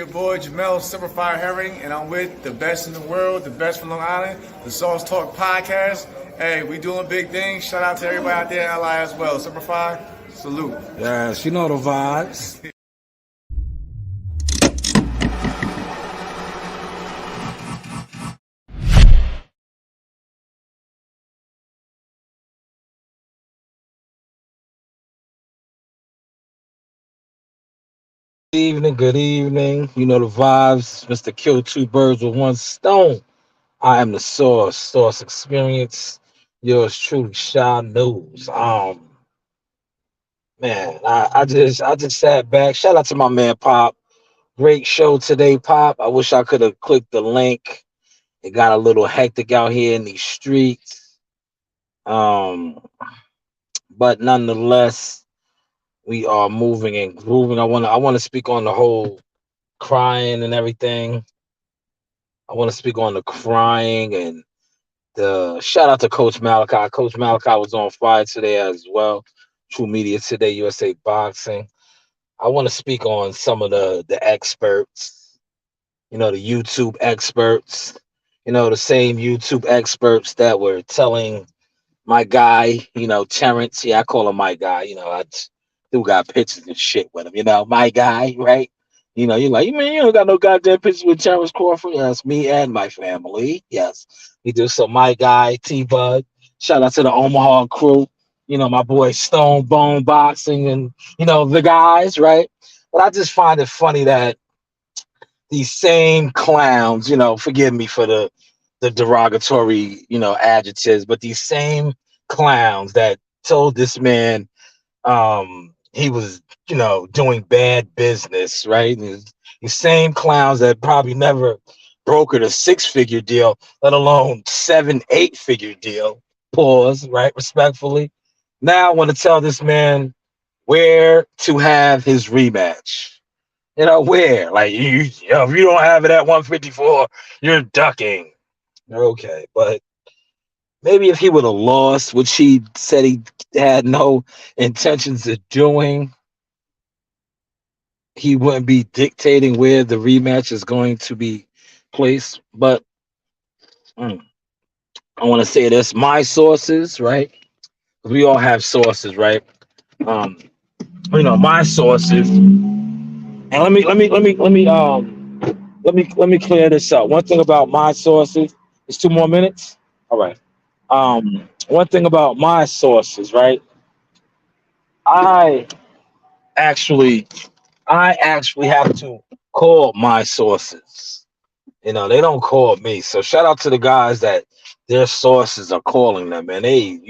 your boy Jamel Simplified Herring, and I'm with the best in the world, the best from Long Island, the Sauce Talk Podcast. Hey, we doing big things. Shout out to everybody out there in LI as well. Simplified, salute. Yes, you know the vibes. Good evening. You know the vibes. Mr. Kill two birds with one stone. I am the Sauce Experience. Yours truly, Shanewz. Man, I just sat back. Shout out to my man Pop. Great show today, Pop. I wish I could have clicked the link. It got a little hectic out here in these streets. But nonetheless, we are moving and grooving. I wanna speak on the whole crying and everything. I want to speak on the crying and the shout out to Coach Malachi. Coach Malachi was on fire today as well. True Media Today, USA Boxing. I want to speak on some of the experts, the YouTube experts, the same YouTube experts that were telling my guy, Terrence. Yeah, I call him my guy. I still got pictures and shit with him. My guy, right? You're like, man, you don't got no goddamn pictures with Terrence Crawford. Yes, me and my family. Yes, we do. So my guy, T-Bud. Shout out to the Omaha crew. My boy Stone Bone Boxing and, the guys, right? But I just find it funny that these same clowns, forgive me for the derogatory, adjectives, but these same clowns that told this man he was, doing bad business, right? These same clowns that probably never brokered a 6-figure deal, let alone 7-8-figure deal. Pause, right? Respectfully. Now I want to tell this man where to have his rematch. Where? Like, if you don't have it at 154, you're ducking. Okay, but maybe if he would have lost, which he said he had no intentions of doing, he wouldn't be dictating where the rematch is going to be placed. But I want to say this: my sources, right? We all have sources, right? My sources. And let me clear this up. One thing about my sources is 2 more minutes. All right. One thing about my sources, right? I actually have to call my sources. They don't call me. So shout out to the guys that their sources are calling them, man. Hey,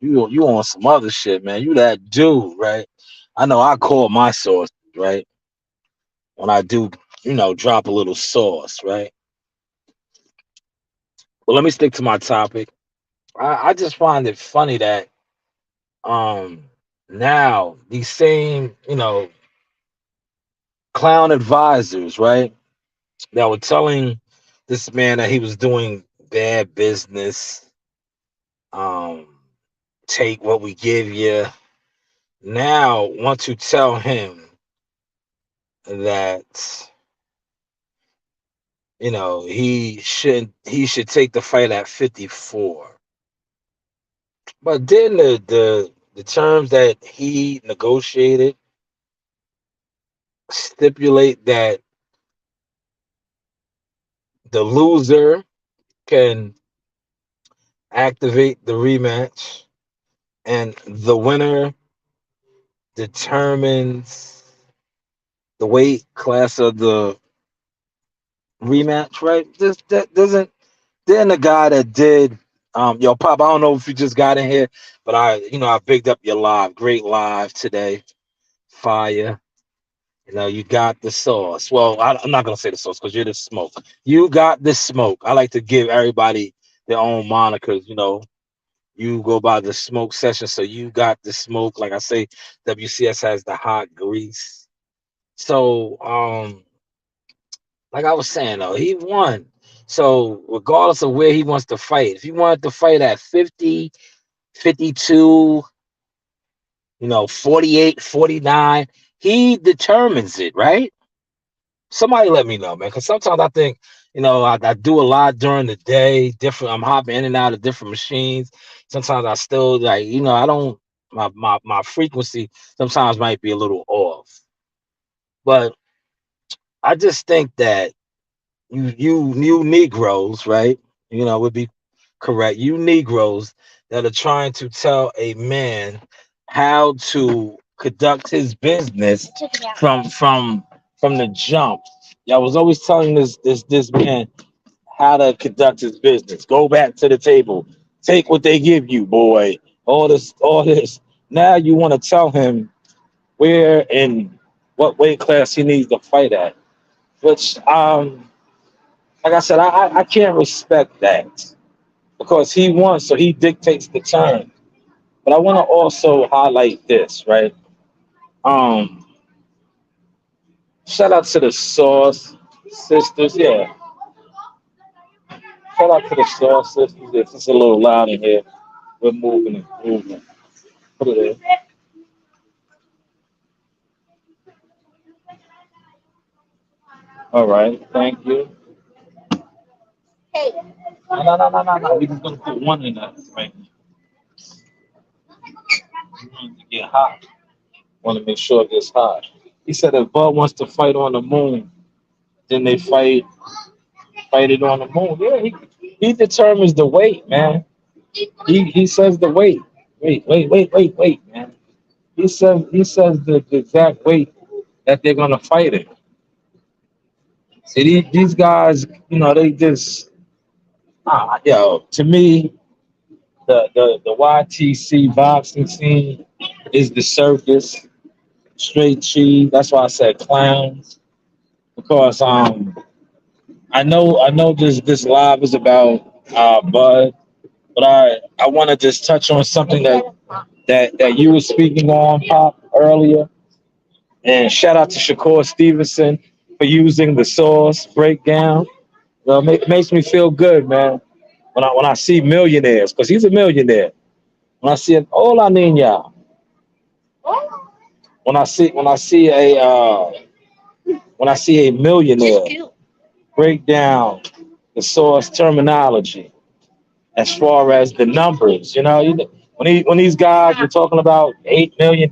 you on some other shit, man. You that dude, right? I know I call my sources, right? When I do, drop a little sauce, right? But let me stick to my topic. I just find it funny that now these same, clown advisors, right? That were telling this man that he was doing bad business, take what we give you. Now want to tell him that he should take the fight at 54. But then the terms that he negotiated stipulate that the loser can activate the rematch and the winner determines the weight class of the rematch, right? That doesn't. Then the guy that did, yo, Pop, I don't know if you just got in here, but I picked up your live, great live today, fire. You got the sauce. Well, I'm not gonna say the sauce because you're the smoke. You got the smoke. I like to give everybody their own monikers. You go by the smoke session, so you got the smoke. Like I say, WCS has the hot grease. So, like I was saying though, he won. So regardless of where he wants to fight, if he wanted to fight at 50, 52, 48, 49, he determines it, right? Somebody let me know, man. Because sometimes I think, I do a lot during the day. Different. I'm hopping in and out of different machines. Sometimes I still like, I don't. My frequency sometimes might be a little off, but I just think that you Negroes, right? Would be correct. You Negroes that are trying to tell a man how to conduct his business from the jump. Yeah, I was always telling this man how to conduct his business. Go back to the table. Take what they give you, boy. All this. Now you want to tell him where and what weight class he needs to fight at. Which like I said, I can't respect that because he won, so he dictates the term. But I want to also highlight this, right? Um, Shout out to the Sauce Sisters. Yeah, shout out to the Sauce Sisters. If it's a little loud in here, we're moving and moving. Put it in. All right, thank you. No. We just gonna put one in that, right? We want it to get hot. Want to make sure it gets hot. He said if Bud wants to fight on the moon, then they fight it on the moon. Yeah, he determines the weight, man. He says the weight. Wait, man. He says the exact weight that they're gonna fight it. See these guys, they just to me, the YTC boxing scene is the circus, straight cheese. That's why I said clowns. Because I know this live is about Bud, but I want to just touch on something that you were speaking on, Pop, earlier. And shout out to Shakur Stevenson for using the source breakdown. Makes me feel good, man. When I see millionaires, because he's a millionaire. When I see an hola niña, when I see a millionaire break down the source terminology as far as the numbers, when these guys were talking about $8 million,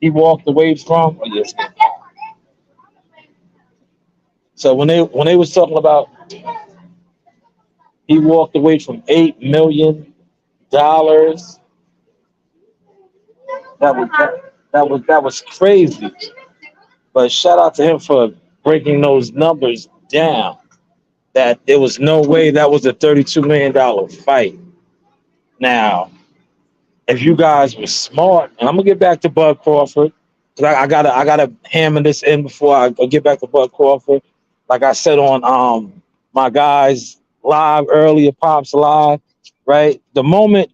he walked away from. Oh, yes. So when they was talking about he walked away from $8 million, that was crazy. But shout out to him for breaking those numbers down. That there was no way that was a $32 million fight. Now, if you guys were smart, and I'm gonna get back to Bud Crawford, because I gotta hammer this in before I get back to Bud Crawford. Like I said on my guys live earlier, Pops live, right? The moment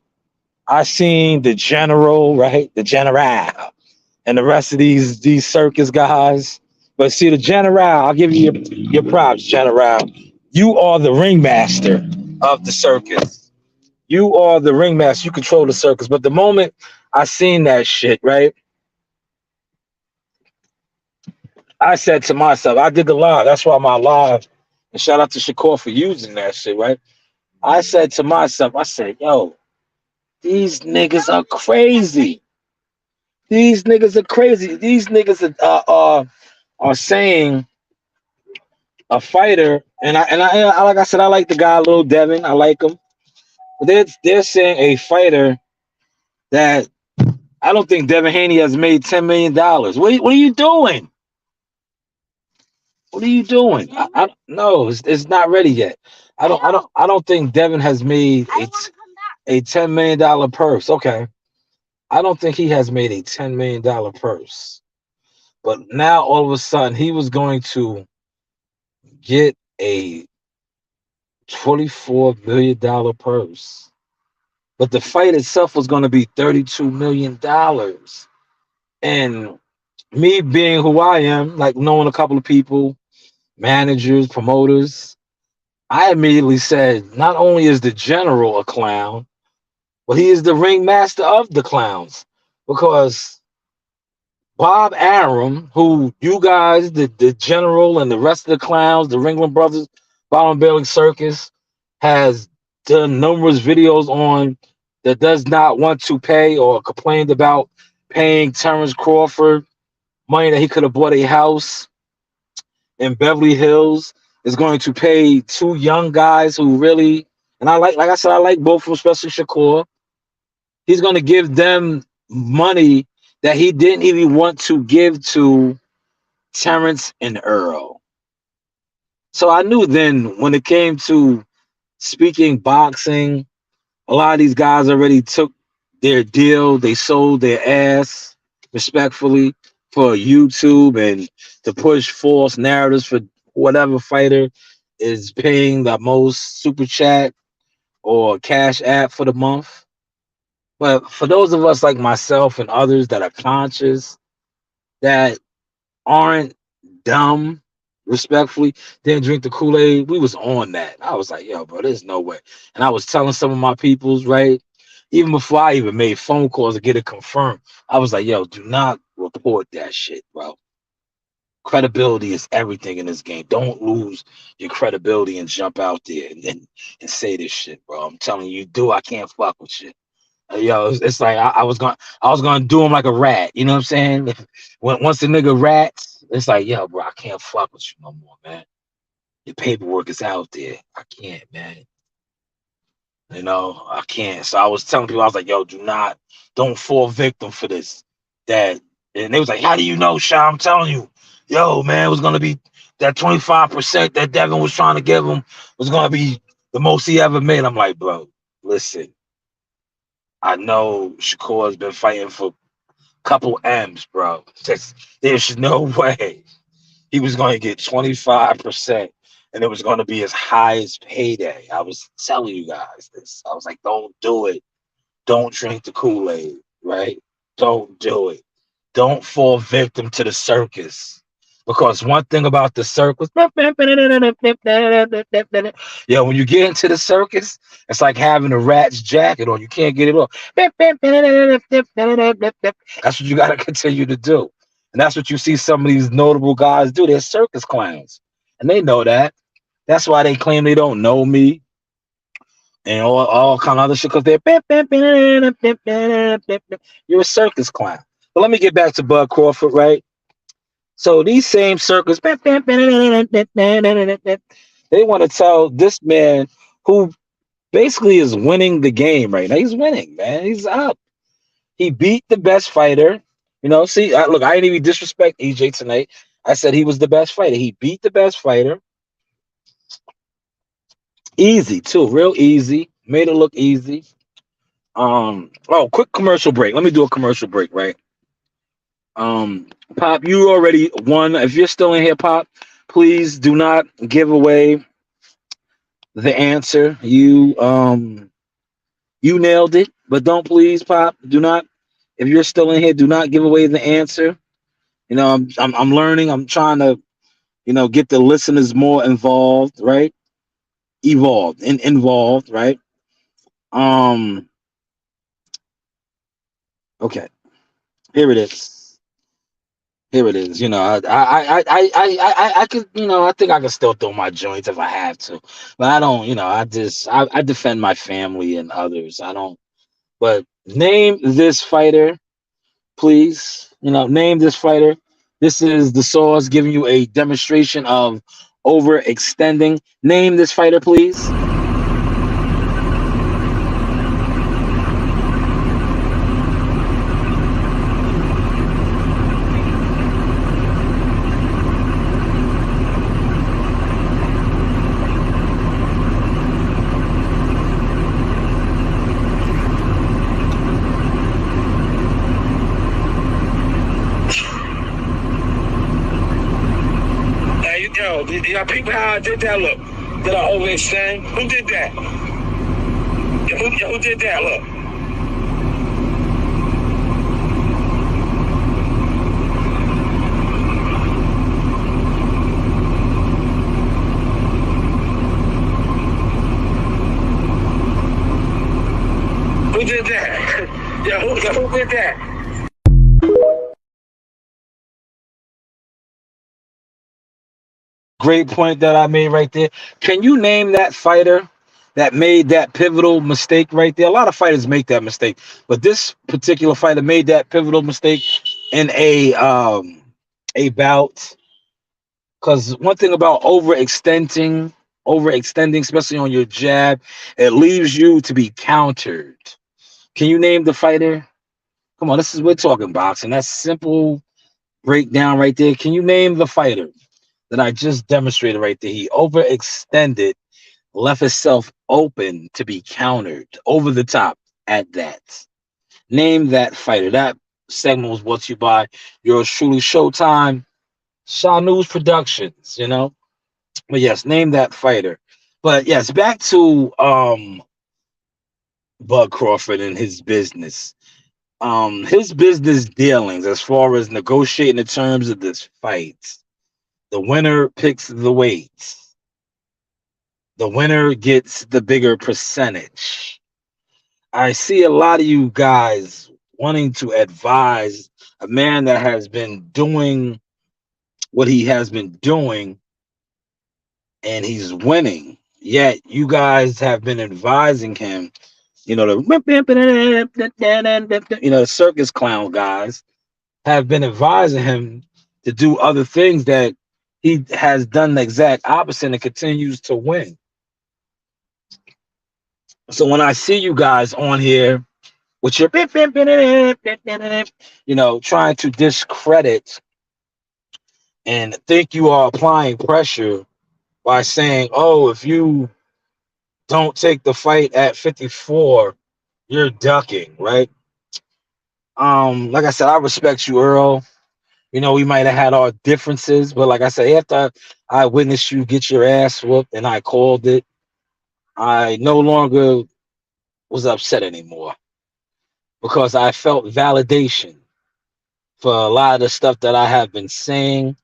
I seen the general, right, the general, and the rest of these circus guys, but see the general, I'll give you your props, general. You are the ringmaster of the circus. You are the ringmaster. You control the circus. But the moment I seen that shit, right, I said to myself, I did the live. That's why my live, and shout out to Shakur for using that shit, right? I said to myself, I said, yo, these niggas are crazy. These niggas are crazy. These niggas are saying a fighter, and I like I said, I like the guy, Lil Devin. I like him. But they're saying a fighter that I don't think Devin Haney has made $10 million. What are you doing? What are you doing? No, it's not ready yet. I don't think Devin has made a $10 million purse. Okay. I don't think he has made a $10 million purse. But now all of a sudden he was going to get a $24 million purse. But the fight itself was going to be $32 million. And me being who I am, like knowing a couple of people, managers, promoters, I immediately said, not only is the general a clown, but he is the ringmaster of the clowns. Because Bob Arum, who you guys, the general and the rest of the clowns, the Ringling Brothers, Bottom Billing Circus, has done numerous videos on that does not want to pay or complained about paying Terrence Crawford money that he could have bought a house in Beverly Hills, is going to pay two young guys who really, and like I said, I like both of them, especially Shakur. He's going to give them money that he didn't even want to give to Terrence and Earl. So I knew then when it came to speaking boxing, a lot of these guys already took their deal. They sold their ass respectfully for YouTube and to push false narratives for whatever fighter is paying the most super chat or cash app for the month. But for those of us like myself and others that are conscious, that aren't dumb, respectfully, didn't drink the Kool-Aid, we was on that. I was like, yo, bro, there's no way. And I was telling some of my peoples, right, even before I even made phone calls to get it confirmed, I was like, yo, do not report that shit, bro. Credibility is everything in this game. Don't lose your credibility and jump out there and say this shit, bro. I'm telling you, I can't fuck with you. Yo, it's like I was gonna do him like a rat. You know what I'm saying? Once the nigga rats, it's like, yo, bro, I can't fuck with you no more, man. Your paperwork is out there. I can't, man. You know, I can't. So I was telling people, I was like, yo, don't fall victim for this. And they was like, how do you know, Sean? I'm telling you, yo, man, it was gonna be that 25% that Devin was trying to give him was gonna be the most he ever made. I'm like, bro, listen. I know Shakur has been fighting for a couple M's, bro. There's no way he was going to get 25% and it was going to be his highest payday. I was telling you guys this. I was like, don't do it. Don't drink the Kool-Aid, right? Don't do it. Don't fall victim to the circus. Because one thing about the circus, yeah, when you get into the circus, it's like having a rat's jacket on. You can't get it off. That's what you got to continue to do. And that's what you see some of these notable guys do. They're circus clowns. And they know that. That's why they claim they don't know me and all kind of other shit, because you're a circus clown. But let me get back to Bud Crawford, right? So these same circus, they want to tell this man who basically is winning the game right now. He's winning, man. He's up. He beat the best fighter. You know, see, look, I didn't even disrespect EJ tonight. I said he was the best fighter. He beat the best fighter. Easy, too. Real easy. Made it look easy. Quick commercial break. Let me do a commercial break, right? Pop, you already won. If you're still in here, Pop, please do not give away the answer. You nailed it, but don't please, Pop. Do not. If you're still in here, do not give away the answer. You know, I'm learning. I'm trying to, get the listeners more involved, right? Involved, right? Okay. Here it is. Here it is. I could, I think I can still throw my joints if I have to, but I don't. I defend my family and others. I don't. But name this fighter, please. Name this fighter. This is the Sauce giving you a demonstration of overextending. Name this fighter, please. Y'all people how I did that? Look, did I overextend? Who did that? Who did that? Look. Who did that? Who did that? great point that I made right there. Can you name that fighter that made that pivotal mistake right there? A lot of fighters make that mistake, but this particular fighter made that pivotal mistake in a bout. Because one thing about overextending, especially on your jab, it leaves you to be countered. Can you name the fighter? Come on, we're talking boxing. That's simple breakdown right there. Can you name the fighter that I just demonstrated right there? He overextended, left himself open to be countered over the top at that. Name that fighter. That segment was brought to you by yours truly, Showtime, Shanewz Productions, you know? But yes, name that fighter. But yes, back to Bud Crawford and his business. His business dealings as far as negotiating the terms of this fight. The winner picks the weights. The winner gets the bigger percentage. I see a lot of you guys wanting to advise a man that has been doing what he has been doing and he's winning. Yet you guys have been advising him, the circus clown guys have been advising him to do other things that he has done the exact opposite and continues to win. So when I see you guys on here with your trying to discredit and think you are applying pressure by saying, oh, if you don't take the fight at 54, you're ducking, right? Like I said, I respect you, Earl. We might have had our differences, but like I said, after I witnessed you get your ass whooped and I called it, I no longer was upset anymore because I felt validation for a lot of the stuff that I have been saying.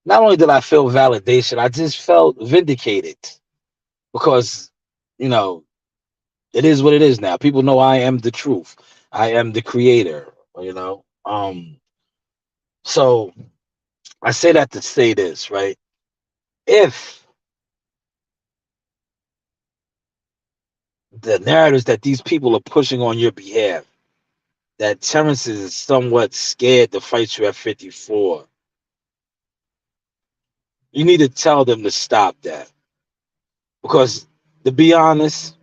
Not only did I feel validation, I just felt vindicated because, you know, it is what it is now. People know I am the truth. I am the creator, you know. So I say that to say this, right? If the narratives that these people are pushing on your behalf, that Terrence is somewhat scared to fight you at 54, you need to tell them to stop that. Because to be honest,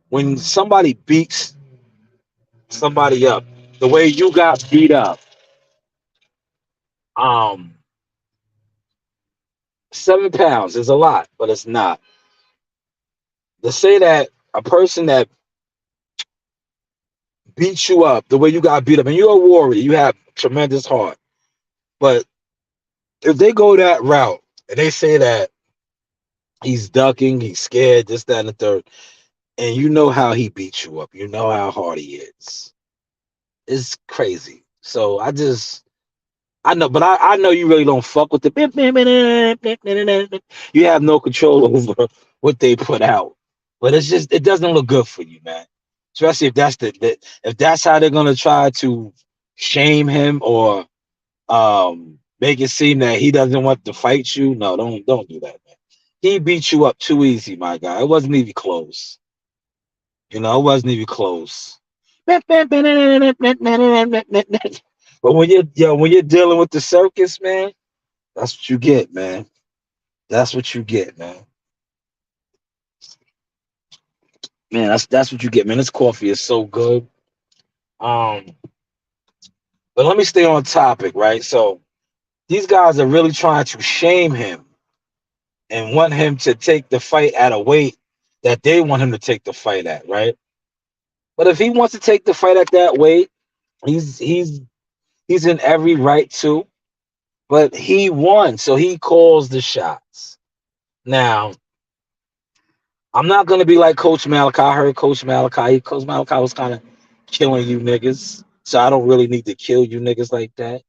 when somebody beats somebody up, the way you got beat up, um, 7 pounds is a lot, but it's not. To say that a person that beats you up the way you got beat up, and you're a warrior, you have tremendous heart, but if they go that route and they say that he's ducking, he's scared, this, that, and the third, and you know how he beats you up, you know how hard he is. It's crazy. So I know, but I know you really don't fuck with the. You have no control over what they put out, but it doesn't look good for you, man. Especially if if that's how they're gonna try to shame him or make it seem that he doesn't want to fight you. No, don't do that, man. He beat you up too easy, my guy. It wasn't even close. It wasn't even close. But when you're dealing with the circus, man, that's what you get, man. That's what you get, man. Man, that's what you get, man. This coffee is so good. Um, but let me stay on topic, right? So these guys are really trying to shame him and want him to take the fight at a weight that they want him to take the fight at, right? But if he wants to take the fight at that weight, he's in every right to. But he won, so he calls the shots. Now, I'm not gonna be like Coach Malachi. I heard Coach Malachi. Coach Malachi was kind of killing you niggas, so I don't really need to kill you niggas like that.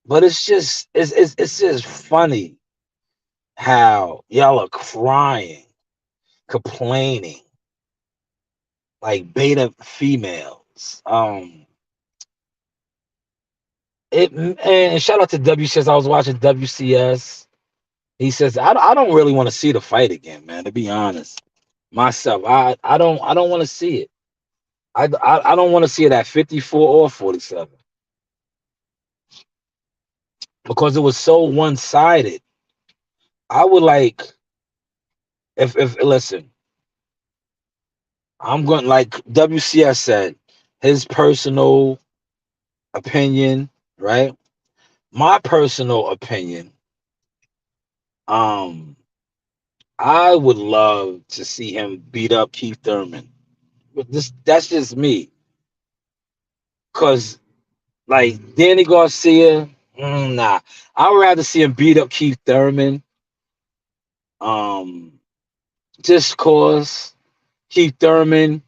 But it's just funny how y'all are crying, complaining like beta females. And shout out to WCS. I was watching WCS. He says, I don't really want to see the fight again, man, to be honest. Myself, I don't want to see it. I don't want to see it at 54 or 47 because it was so one-sided. I would like if listen, I'm going like WCS said, his personal opinion, right? My personal opinion, um, I would love to see him beat up Keith Thurman. But that's just me. Cause like Danny Garcia, nah. I'd rather see him beat up Keith Thurman. Um, just cause Keith Thurman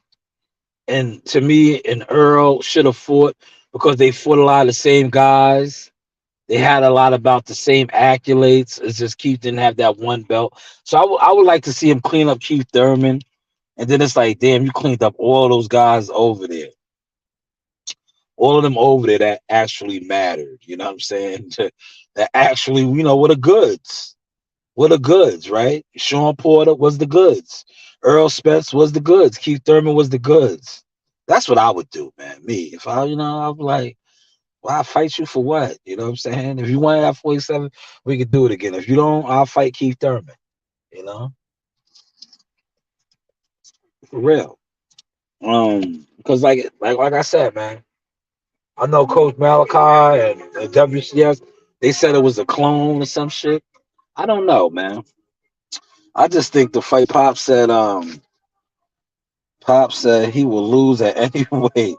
and to me and Earl should have fought because they fought a lot of the same guys. They had a lot about the same accolades. It's just Keith didn't have that one belt. So I would like to see him clean up Keith Thurman. And then it's like, damn, you cleaned up all those guys over there. All of them over there that actually mattered. You know what I'm saying? That actually, were the goods. Were the goods, right? Sean Porter was the goods. Earl Spence was the goods. Keith Thurman was the goods. That's what I would do, man. Me. If I'm like, well, I'll fight you for what? You know what I'm saying? If you want that 47, we could do it again. If you don't, I'll fight Keith Thurman. You know? For real. Because like I said, man, I know Coach Malachi and WCS, they said it was a clone or some shit. I don't know, man. I just think the fight Pop said he will lose at any weight,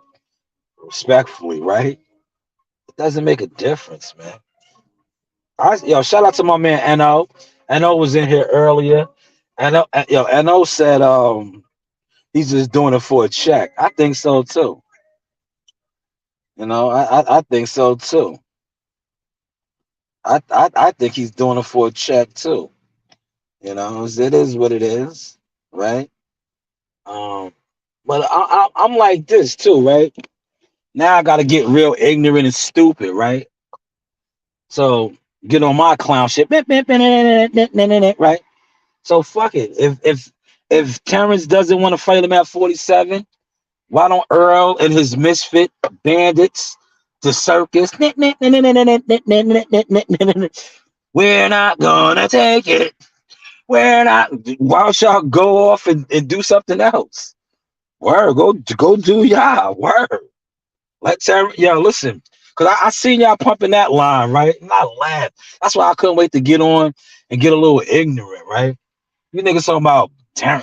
respectfully, right? It doesn't make a difference, man. Shout out to my man No. No was in here earlier. No said he's just doing it for a check. I think so too. I think so too. I think he's doing it for a check too. It is what it is, right? Um, but I'm like this too, right? Now I got to get real ignorant and stupid, right? So get on my clown shit, right? So fuck it. If Terrence doesn't want to fight him at 47, why don't Earl and his misfit bandits, the circus? We're not gonna take it. We're not. Why don't y'all go off and do something else? Word, go do y'all. Word. Listen, because I seen y'all pumping that line, right? And I laughed. That's why I couldn't wait to get on and get a little ignorant, right? You niggas talking about, damn,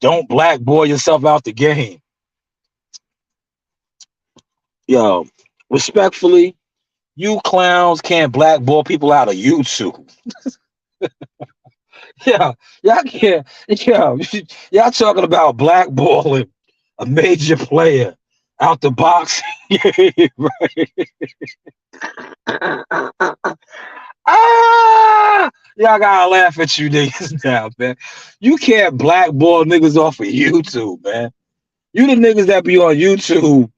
don't blackball yourself out the game. Yo, respectfully, you clowns can't blackball people out of YouTube. Yeah, y'all can't. Yeah, y'all talking about blackballing a major player out the boxing game, right? Y'all gotta laugh at you niggas now, man. You can't blackball niggas off of YouTube, man. You the niggas that be on YouTube.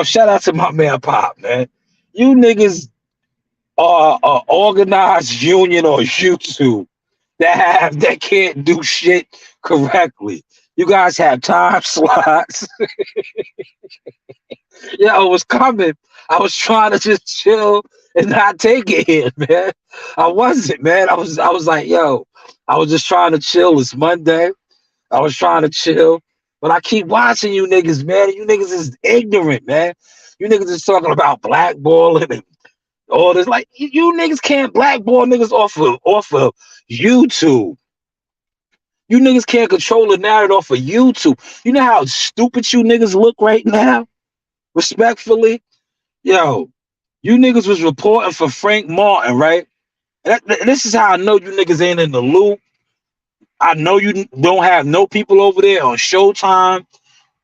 Shout out to my man Pop, man. You niggas are an organized union on YouTube that can't do shit correctly. You guys have time slots. I was coming. I was trying to just chill and not take it in, man. I wasn't, man. I was like, I was just trying to chill. It's Monday. I was trying to chill. But I keep watching you niggas, man. You niggas is ignorant, man. You niggas is talking about blackballing and all this. Like, you niggas can't blackball niggas off of YouTube. You niggas can't control the narrative off of YouTube. You know how stupid you niggas look right now? Respectfully, you niggas was reporting for Frank Martin, right? This is how I know you niggas ain't in the loop. I know you don't have no people over there on Showtime.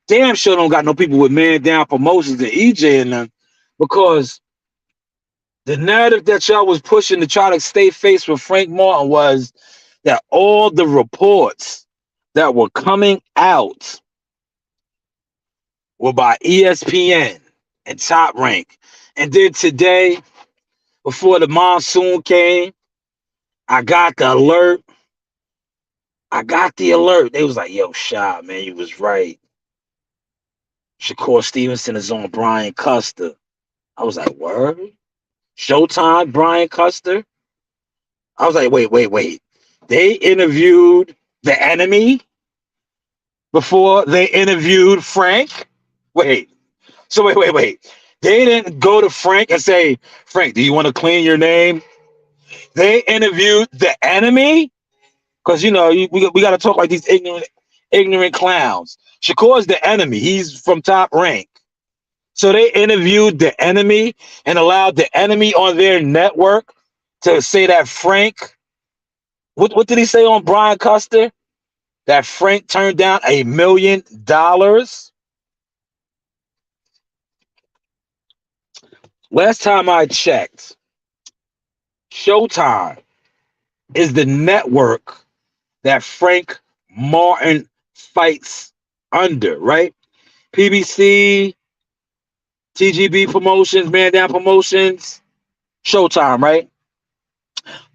Damn sure don't got no people with Man Down Promotions and EJ and them, because the narrative that y'all was pushing to try to stay face with Frank Martin was that all the reports that were coming out were by ESPN and Top Rank And then today, before the monsoon came, I got the alert. They was like, yo, Shy, man, you was right. Shakur Stevenson is on Brian Custer. I was like, word? Showtime, Brian Custer? I was like, wait. They interviewed the enemy before they interviewed Frank? Wait. So wait. They didn't go to Frank and say, Frank, do you want to clean your name? They interviewed the enemy? Because, we got to talk like these ignorant clowns. Shakur's the enemy. He's from Top Rank. So they interviewed the enemy and allowed the enemy on their network to say that Frank, what did he say on Brian Custer? That Frank turned down $1 million. Last time I checked, Showtime is the network that Frank Martin fights under, right? PBC, TGB Promotions, Man Down Promotions, Showtime, right?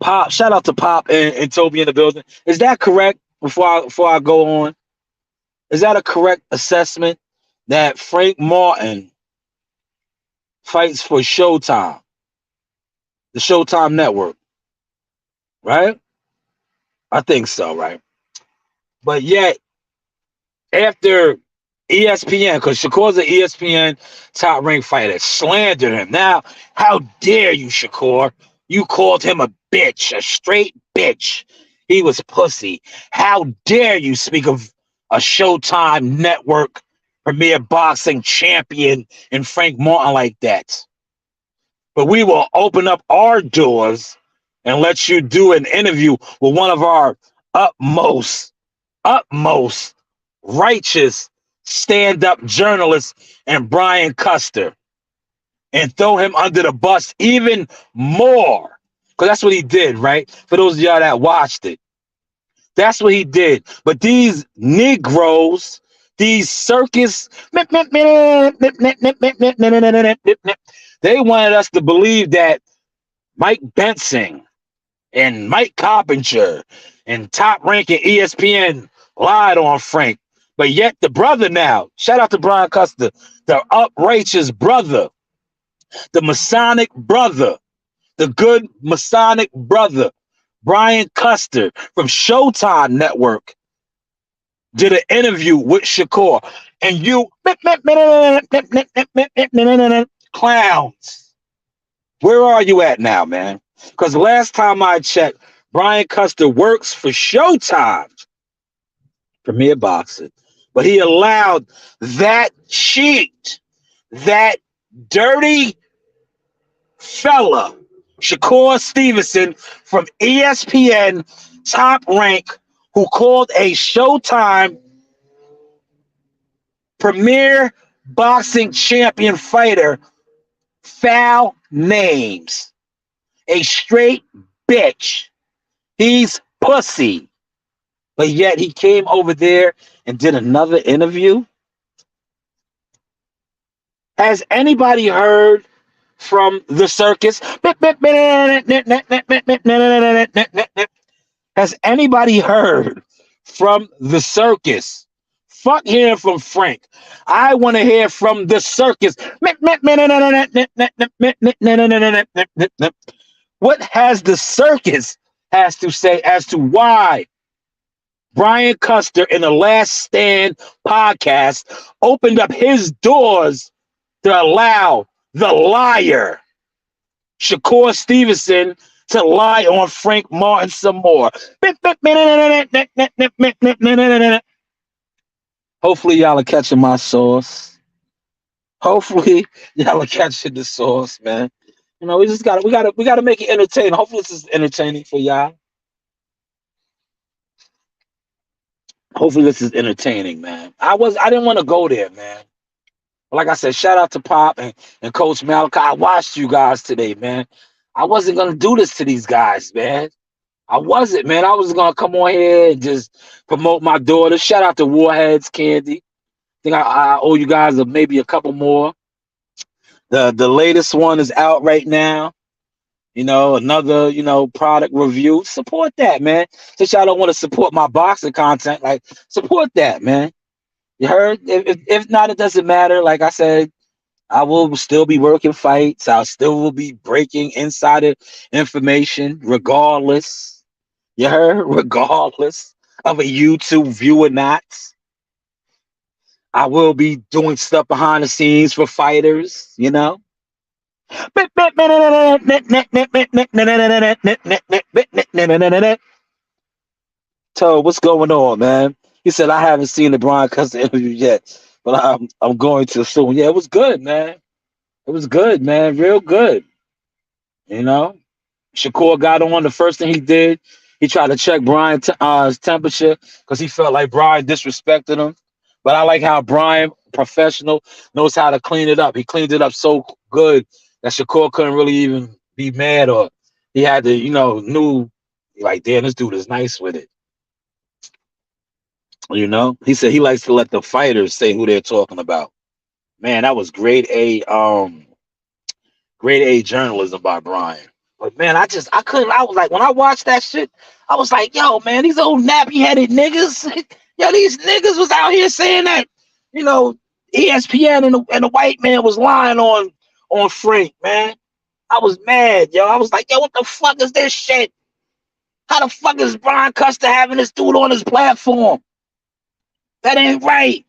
Pop, shout out to Pop and Toby in the building. Is that correct? Before I go on, is that a correct assessment that Frank Martin fights for Showtime, the Showtime network, right? I think so, right? But yet, after ESPN, because Shakur's an ESPN Top Rank fighter, slandered him. Now, how dare you, Shakur? You called him a bitch, a straight bitch. He was pussy. How dare you speak of a Showtime network premier boxing champion and Frank Martin like that? But we will open up our doors and let you do an interview with one of our utmost righteous stand-up journalists and Brian Custer, and throw him under the bus even more. Because that's what he did, right? For those of y'all that watched it. That's what he did. But these Negroes, these circus, they wanted us to believe that Mike Benson and Mike Coppinger and Top Rank and ESPN lied on Frank. But yet the brother now, shout out to Brian Custer, the uprighteous brother, the Masonic brother, the good Masonic brother, Brian Custer from Showtime Network, did an interview with Shakur. And you clowns, where are you at now, man? Because last time I checked, Brian Custer works for Showtime Premier Boxing, but he allowed that cheat, that dirty fella, Shakur Stevenson from ESPN Top Rank, who called a Showtime Premier Boxing champion fighter foul names. A straight bitch. He's pussy. But yet he came over there and did another interview. Has anybody heard from the circus? Has anybody heard from the circus? Fuck hearing from Frank. I want to hear from the circus. What has the circus has to say as to why Brian Custer in the Last Stand podcast opened up his doors to allow the liar Shakur Stevenson to lie on Frank Martin some more. Hopefully y'all are catching my sauce. Hopefully y'all are catching the sauce, man. You know, we gotta make it entertaining. Hopefully this is entertaining for y'all. Hopefully this is entertaining, man. I didn't want to go there, man. Like I said, shout out to Pop and Coach Malachi. I watched you guys today, man. I wasn't gonna do this to these guys, man. I wasn't, man. I was gonna come on here and just promote my daughter. Shout out to Warheads Candy. I think I owe you guys maybe a couple more. The latest one is out right now. Another, product review. Support that, man. Since y'all don't want to support my boxing content, like, support that, man. You heard? If not, it doesn't matter. Like I said, I will still be working fights. I still will be breaking insider information, regardless. You heard? Regardless of a YouTube view or not. I will be doing stuff behind the scenes for fighters, Told, what's going on, man? He said I haven't seen the Brian Custer interview yet, but I'm going to soon. Yeah, it was good, man. It was good, man. Real good. You know, Shakur got on. The first thing he did, he tried to check Brian's temperature because he felt like Brian disrespected him. But I like how Brian, professional, knows how to clean it up. He cleaned it up so good that Shakur couldn't really even be mad, or he had to, knew like, damn, this dude is nice with it. He said he likes to let the fighters say who they're talking about. Man, that was grade A journalism by Brian. But man, I couldn't. I was like, when I watched that shit, I was like, yo, man, these old nappy headed niggas, yo, these niggas was out here saying that, ESPN and the white man was lying on Frank, man. I was mad, yo. I was like, yo, what the fuck is this shit? How the fuck is Brian Custer having this dude on his platform? That ain't right.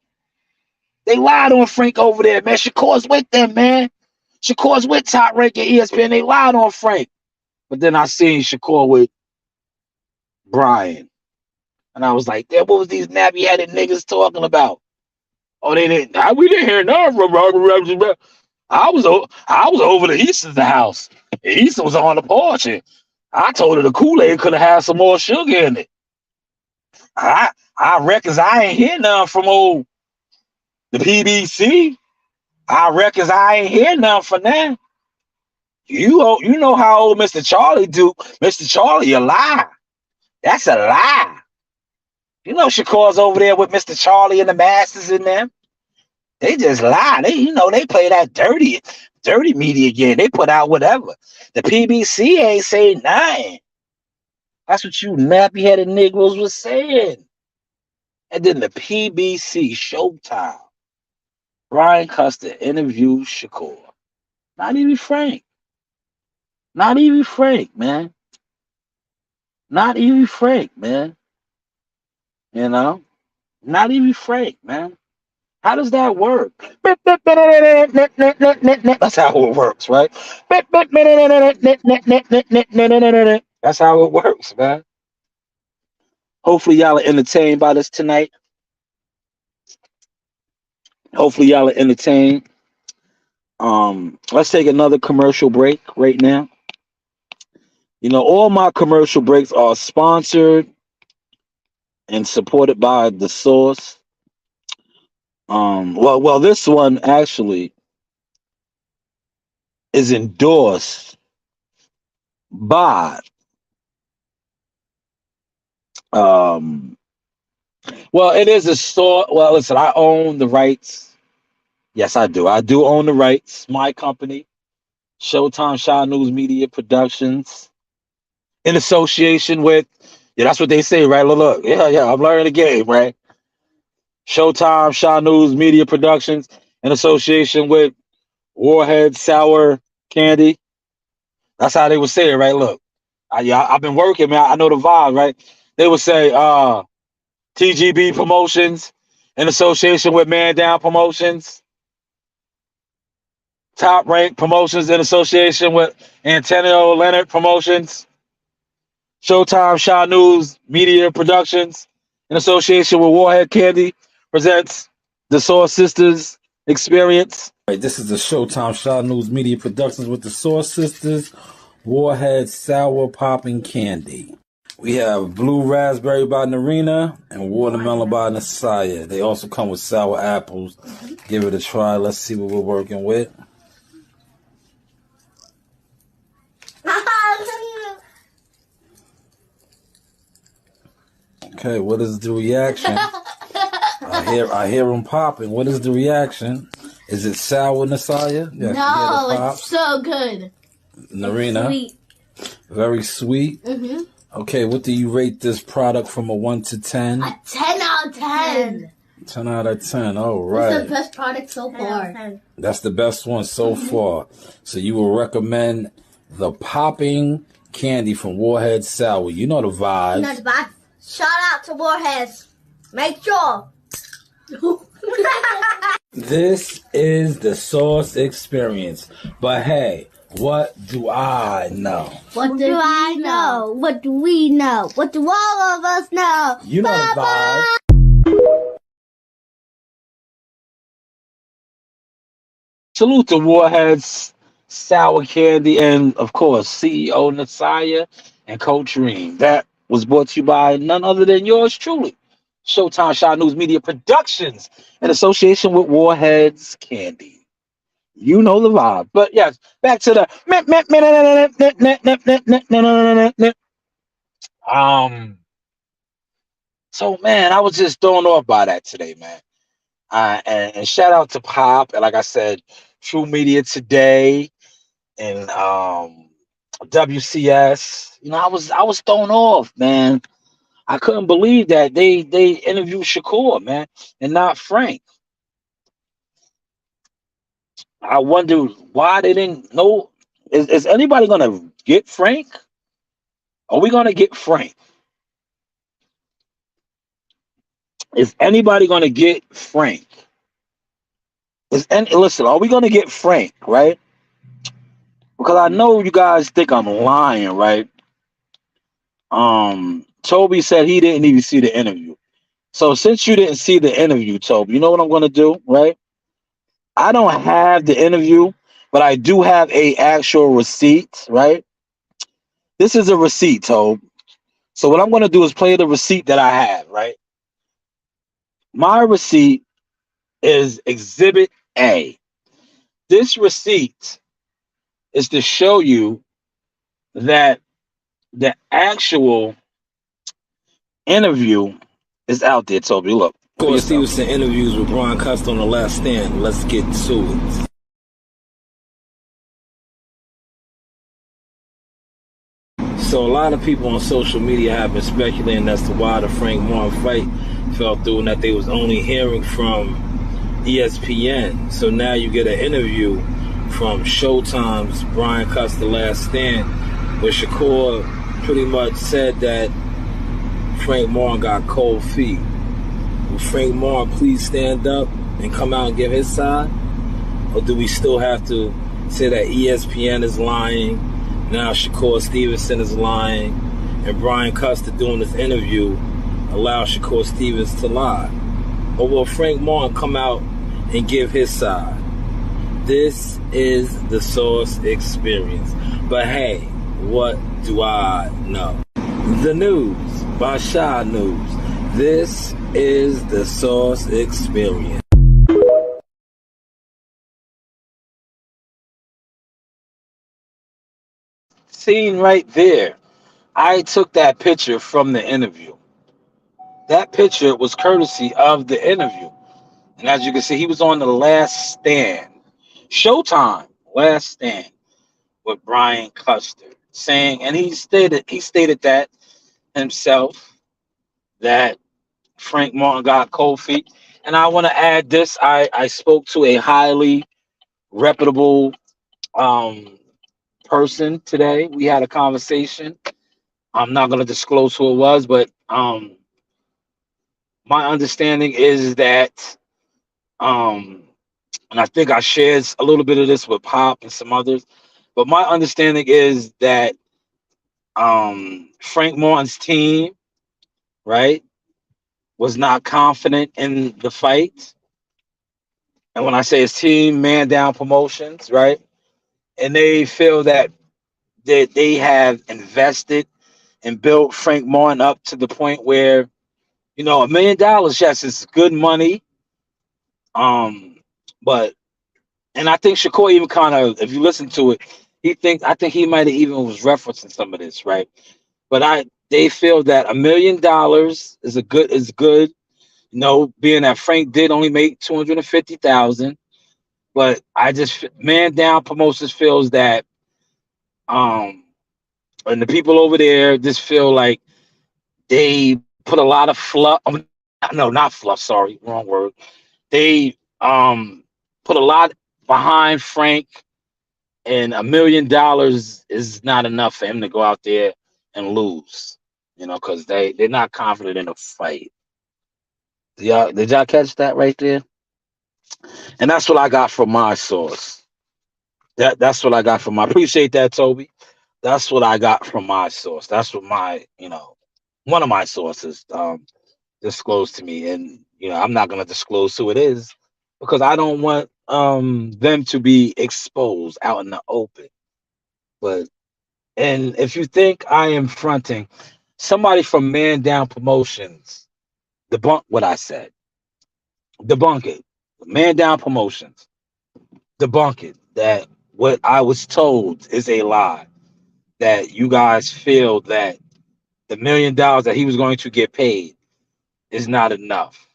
They lied on Frank over there, man. Shakur's with them, man. Shakur's with Top Rank at ESPN. They lied on Frank. But then I seen Shakur with Brian. And I was like, what was these nappy-headed niggas talking about? Oh, they didn't. We didn't hear nothing from Robert. I was over to Easton's house. Easton was on the porch. And I told her the Kool-Aid could have had some more sugar in it. I reckons I ain't hear nothing from the PBC. I reckons I ain't hear nothing from them. You know how old Mr. Charlie do. Mr. Charlie a lie. That's a lie. Shakur's over there with Mr. Charlie and the Masters in them. They just lie. They play that dirty media game. They put out whatever. The PBC ain't saying nothing. That's what you nappy-headed Negroes was saying. And then the PBC Showtime. Brian Custer interviewed Shakur. Not even Frank. Not even Frank, man. Not even Frank, man. Not even Frank, man. How does that work? That's how it works, right? That's how it works, man. Hopefully y'all are entertained by this tonight. Hopefully y'all are entertained. Let's take another commercial break right now. All my commercial breaks are sponsored and supported by The Source. Well, this one actually is endorsed by it is a store. Well, listen, I own the rights. Yes, I do. I do own the rights. My company, Showtime Shanewz Media Productions, in association with, that's what they say, right? Look, yeah, I'm learning the game, right? Showtime Shanewz Media Productions, in association with Warhead Sour Candy. That's how they would say it, right? Look, I've been working, man. I know the vibe, right? They would say, TGB Promotions, in association with Man Down Promotions. Top Rank Promotions, in association with Antonio Leonard Promotions. Showtime Shanewz Media Productions, in association with Warhead Candy, presents the Source Sisters Experience. All right, this is the Showtime Shanewz Media Productions with the Source Sisters, Warhead Sour Popping Candy. We have Blue Raspberry by Narina and Watermelon by Nasaya. They also come with sour apples. Give it a try. Let's see what we're working with. Okay, what is the reaction? I hear them popping. What is the reaction? Is it sour, Nasaya? No, it's so good. Narina? Sweet. Very sweet? Mm-hmm. Okay, what do you rate this product from a 1 to 10? A 10 out of 10. 10 out of 10. All right. It's the best product so far. That's the best one so far. So you will recommend the popping candy from Warhead Sour. You know the vibes. Shout out to Warheads. Make sure. This is the Sauce Experience. But hey, what do I know? What do I know? What do we know? What do all of us know? You know the vibes. Salute to Warheads, Sour Candy, and of course, CEO Nasaya and Coach Reem. That was brought to you by none other than yours truly, Showtime Shanewz Media Productions, in association with Warheads Candy. You know the vibe. But yes, back to the So man, I was just thrown off by that today, man. And shout out to Pop, and like I said, True Media Today, and WCS. You know, I was thrown off, man. I couldn't believe that they interviewed Shakur, man, and not Frank. I wonder why they didn't know. Is anybody gonna get Frank? Are we gonna get Frank? Is anybody gonna get Frank? Listen, are we gonna get Frank, right? Because I know you guys think I'm lying, right? Toby said he didn't even see the interview. So since you didn't see the interview, Toby, you know what I'm gonna do, right? I don't have the interview, but I do have a actual receipt, right? This is a receipt, Toby. So what I'm gonna do is play the receipt that I have, right? My receipt is Exhibit A. This receipt is to show you that the actual interview is out there, Toby. Look. Of course, Stevenson interviews with Brian Custer on The Last Stand. Let's get to it. So a lot of people on social media have been speculating as to why the Frank Martin fight fell through and that they was only hearing from ESPN. So now you get an interview from Showtime's Brian Custer Last Stand, where Shakur pretty much said that Frank Martin got cold feet. Will Frank Martin please stand up and come out and give his side? Or do we still have to say that ESPN is lying, now Shakur Stevenson is lying, and Brian Custer doing this interview allow Shakur Stevens to lie? Or will Frank Martin come out and give his side? This is the Sauce Experience. But hey, what do I know? The news by Shanewz. This is the Sauce Experience. Seen right there. I took that picture from the interview. That picture was courtesy of the interview. And as you can see, he was on The Last Stand. Showtime, Last Stand, with Brian Custer. Saying, and he stated that himself, that Frank Martin got cold feet. And I want to add this. I spoke to a highly reputable person today. We had a conversation. I'm not going to disclose who it was, but my understanding is that, and I think I shared a little bit of this with Pop and some others, but my understanding is that Frank Martin's team, right, was not confident in the fight. And when I say his team, Man Down Promotions, right, and they feel that they have invested and built Frank Martin up to the point where, you know, $1 million, yes, it's good money. But, and I think Shakur even kind of, if you listen to it, I think he might have even was referencing some of this, right? But they feel that $1 million is good, you know, being that Frank did only make 250,000. But I just Man Down Promotions feels that um and the people over there just feel like they put a lot of fluff. No, not fluff. Sorry, wrong word. They put a lot behind Frank, and $1 million is not enough for him to go out there and lose. Because they're not confident in a fight. Did y'all catch that right there? And that's what I got from my source. That's what I got from my. Appreciate that, Toby. That's what I got from my source. That's what one of my sources disclosed to me, and I'm not gonna disclose who it is because I don't want them to be exposed out in the open. But and if you think I am fronting, somebody from Man Down Promotions debunk what I said. Debunk it. Man Down Promotions debunk it. That what I was told is a lie. That you guys feel that the $1 million that he was going to get paid is not enough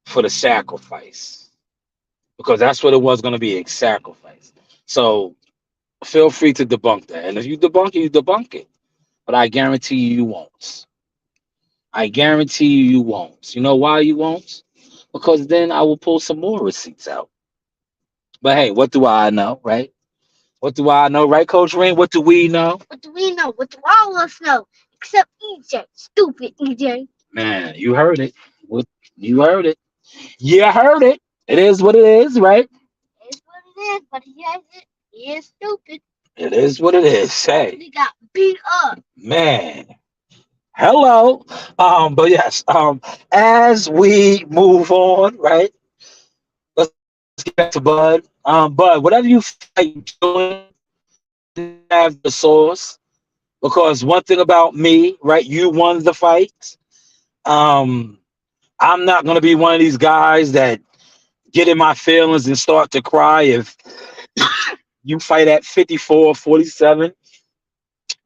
for the sacrifice, because that's what it was going to be, a sacrifice. So feel free to debunk that. And if you debunk it, you debunk it. But I guarantee you won't. I guarantee you won't. You know why you won't? Because then I will pull some more receipts out. But hey, what do I know, right? What do I know, right, Coach Ring? What do we know? What do we know? What do all of us know? Except EJ. Stupid EJ. Man, you heard it. You heard it. You heard it. It is what it is, right? It's what it is, but he has it. He is stupid. It is what it is. Hey, He got beat up. man. Hello. But yes, as we move on, right? Let's get back to Bud. Bud, whatever you fight doing, have the source. Because one thing about me, right? You won the fight. Um, I'm not gonna be one of these guys that get in my feelings and start to cry if you fight at 54-47,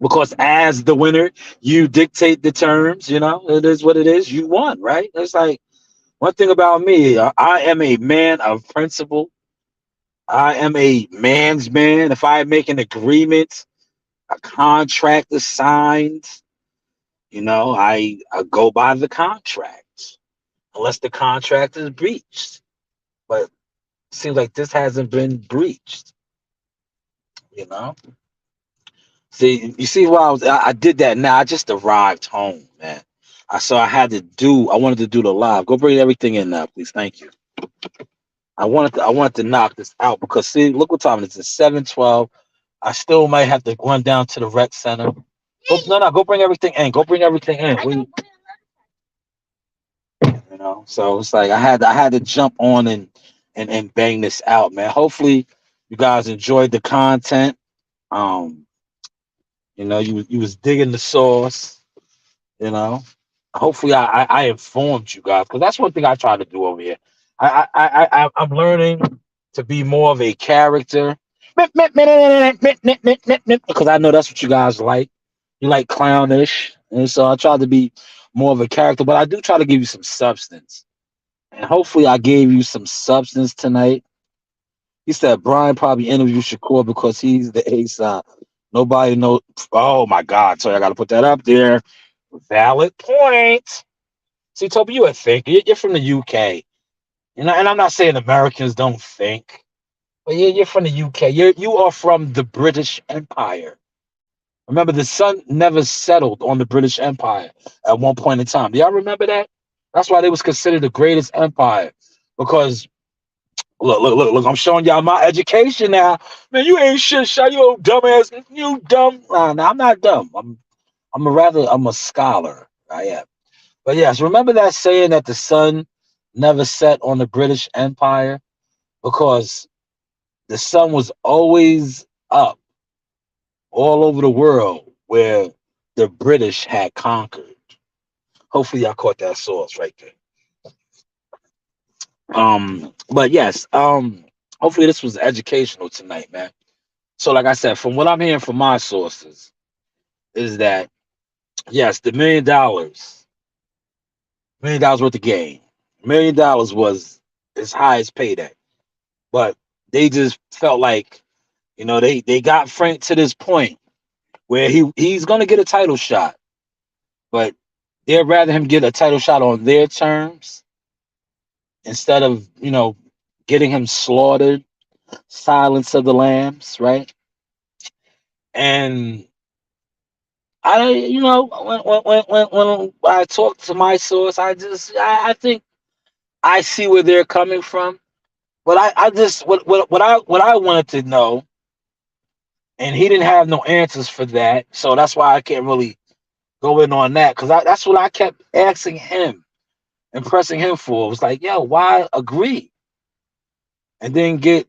because as the winner, you dictate the terms. It is what it is. You won, right? It's like one thing about me. I am a man of principle. I am a man's man. If I make an agreement, a contract is signed, I go by the contract, unless the contract is breached. But it seems like this hasn't been breached. You know. See, you see why I did that now. I just arrived home, man. I wanted to do the live. Go bring everything in now, please. Thank you. I wanted to knock this out because see, look what time it is. It's 7:12. I still might have to run down to the rec center. No, go bring everything in. Go bring everything in. So it's like I had to jump on and bang this out, man. Hopefully you guys enjoyed the content. You was digging the sauce. Hopefully I informed you guys, because that's one thing I try to do over here. I'm learning to be more of a character, because I know that's what you guys like. You like clownish, and so I try to be more of a character, but I do try to give you some substance. And hopefully I gave you some substance tonight. He said Brian probably interviewed Shakur because he's the A side. Nobody knows. Oh my God! So I got to put that up there. Valid point. See, Toby, you a thinker. You're from the UK, and I'm not saying Americans don't think, but you're from the UK. You are from the British Empire. Remember, the sun never settled on the British Empire at one point in time. Do y'all remember that? That's why they was considered the greatest empire, because look, I'm showing y'all my education now. Man, you ain't shit, shot, you old dumbass. You dumb. Nah, I'm not dumb. I'm a scholar. I am. But yes, remember that saying that the sun never set on the British Empire? Because the sun was always up all over the world where the British had conquered. Hopefully y'all caught that source right there. But yes, hopefully this was educational tonight, man. So like I said, from what I'm hearing from my sources, is that yes, the $1 million worth of game. $1 million was his highest payday. but they just felt like, they got Frank to this point where he's gonna get a title shot, but they'd rather him get a title shot on their terms instead of, getting him slaughtered, Silence of the Lambs, right? And when I talk to my source, I think I see where they're coming from, but I just what I wanted to know, and he didn't have no answers for that, so that's why I can't really go in on that, because that's what I kept asking him and pressing him for. It was like, yo, why agree and then get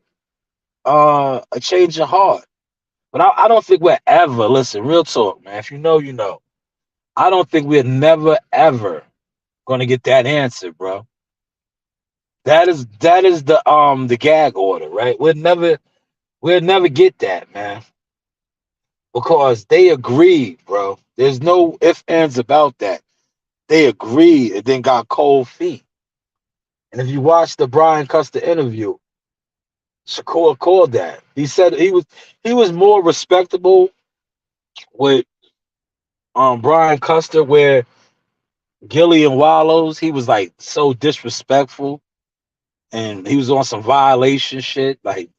a change of heart? But I don't think we're ever, listen, real talk, man. If you know, you know. I don't think we're never ever gonna get that answer, bro. That is the gag order, right? We'll never get that, man. Because they agreed, bro. There's no ifs, ands about that. They agreed and then got cold feet. And if you watch the Brian Custer interview, Shakur called that. He said he was more respectable with Brian Custer, where Gilly and Wallows, he was like so disrespectful, and he was on some violation shit, like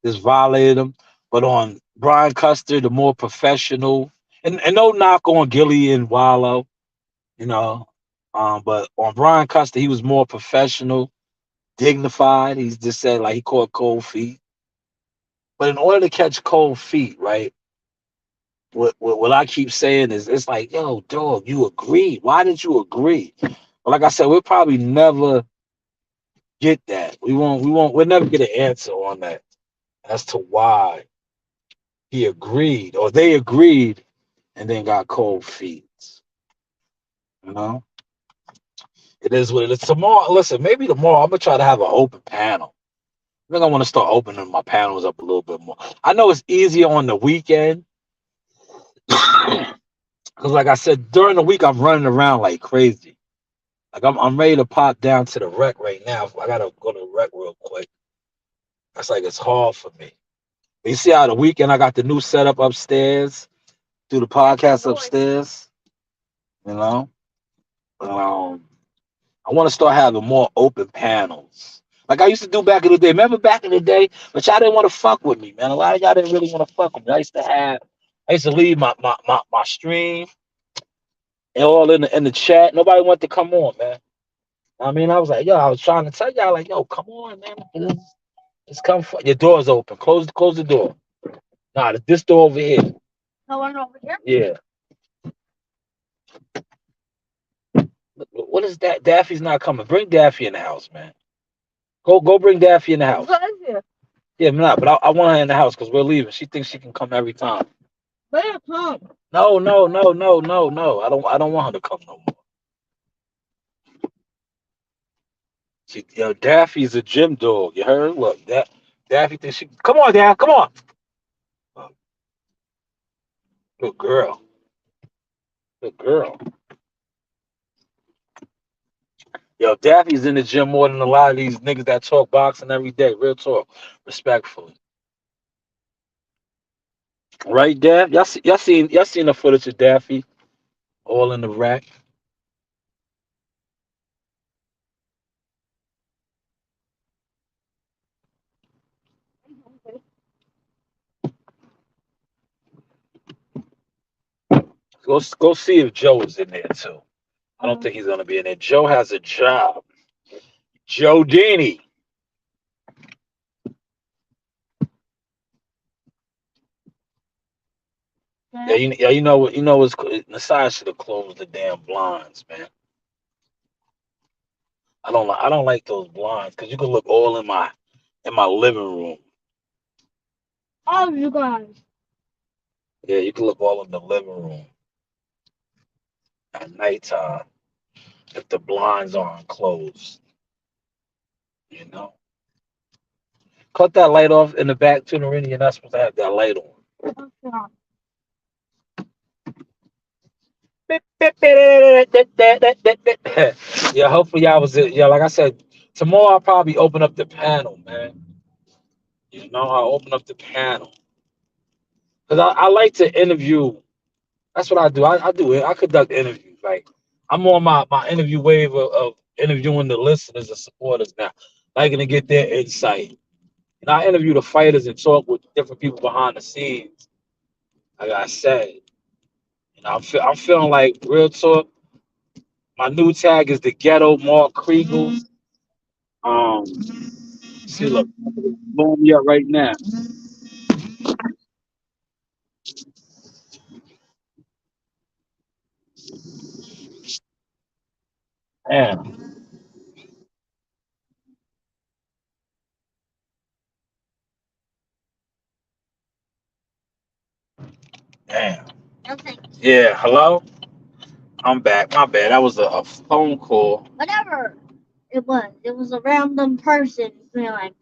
just violated him. But on Brian Custer, the more professional, and no knock on Gilly and Wallow, you know, but on Brian Custer, he was more professional, dignified. He just said like he caught cold feet. But in order to catch cold feet, right? What I keep saying is, it's like, yo, dog, you agreed. Why did you agree? But like I said, we'll probably never get that. We'll never get an answer on that as to why he agreed or they agreed and then got cold feet. You know? It is what it is. Tomorrow, listen, maybe tomorrow I'm gonna try to have an open panel. I think I want to start opening my panels up a little bit more. I know it's easier on the weekend. Because like I said, during the week I'm running around like crazy. Like I'm ready to pop down to the rec right now. I gotta go to the rec real quick. That's like it's hard for me. But you see how the weekend I got the new setup upstairs, do the podcast upstairs. You know, I want to start having more open panels, like I used to do back in the day. Remember back in the day, but y'all didn't want to fuck with me, man. A lot of y'all didn't really want to fuck with me. I used to leave my stream and all in the chat. Nobody wanted to come on, man. I mean, I was like, yo, I was trying to tell y'all, like, yo, come on, man. Let's come. Your door's open. Close the door. Nah, this door over here. The one over here? Yeah. What is that? Daffy's not coming. Bring Daffy in the house, man. Go bring Daffy in the house. What is it? Yeah, I'm not, but I want her in the house because we're leaving. She thinks she can come every time. Let her come. No. I don't want her to come no more. Daffy's a gym dog. You heard? Look, Daffy thinks she. Come on, Daff. Come on. Good girl. Good girl. Yo, Daffy's in the gym more than a lot of these niggas that talk boxing every day. Real talk. Respectfully. Right, Daff? Y'all seen the footage of Daffy all in the rack? Go see if Joe is in there too. I don't think he's gonna be in there. Joe has a job. Joe Dini. Yeah, you know what? Nasai should have closed the damn blinds, man. I don't like those blinds because you can look all in my living room. All of you guys. Yeah, you can look all in the living room at nighttime if the blinds aren't closed. You know, cut that light off in the back too, Narini. You're not supposed to have that light on. Yeah, hopefully y'all was it. Yeah, like I said, tomorrow I'll probably open up the panel, man. You know, I open up the panel because I like to interview. That's what I do. I do it. I conduct interviews. Like I'm on my interview wave of interviewing the listeners and supporters now, liking to get their insight. And I interview the fighters and talk with different people behind the scenes. Like I said, and I'm feeling like real talk. My new tag is the ghetto Mark Kriegel. See, look, blowing me up right now. Damn, damn. Okay. Yeah, hello. I'm back. My bad. That was a phone call. Whatever it was a random person being like,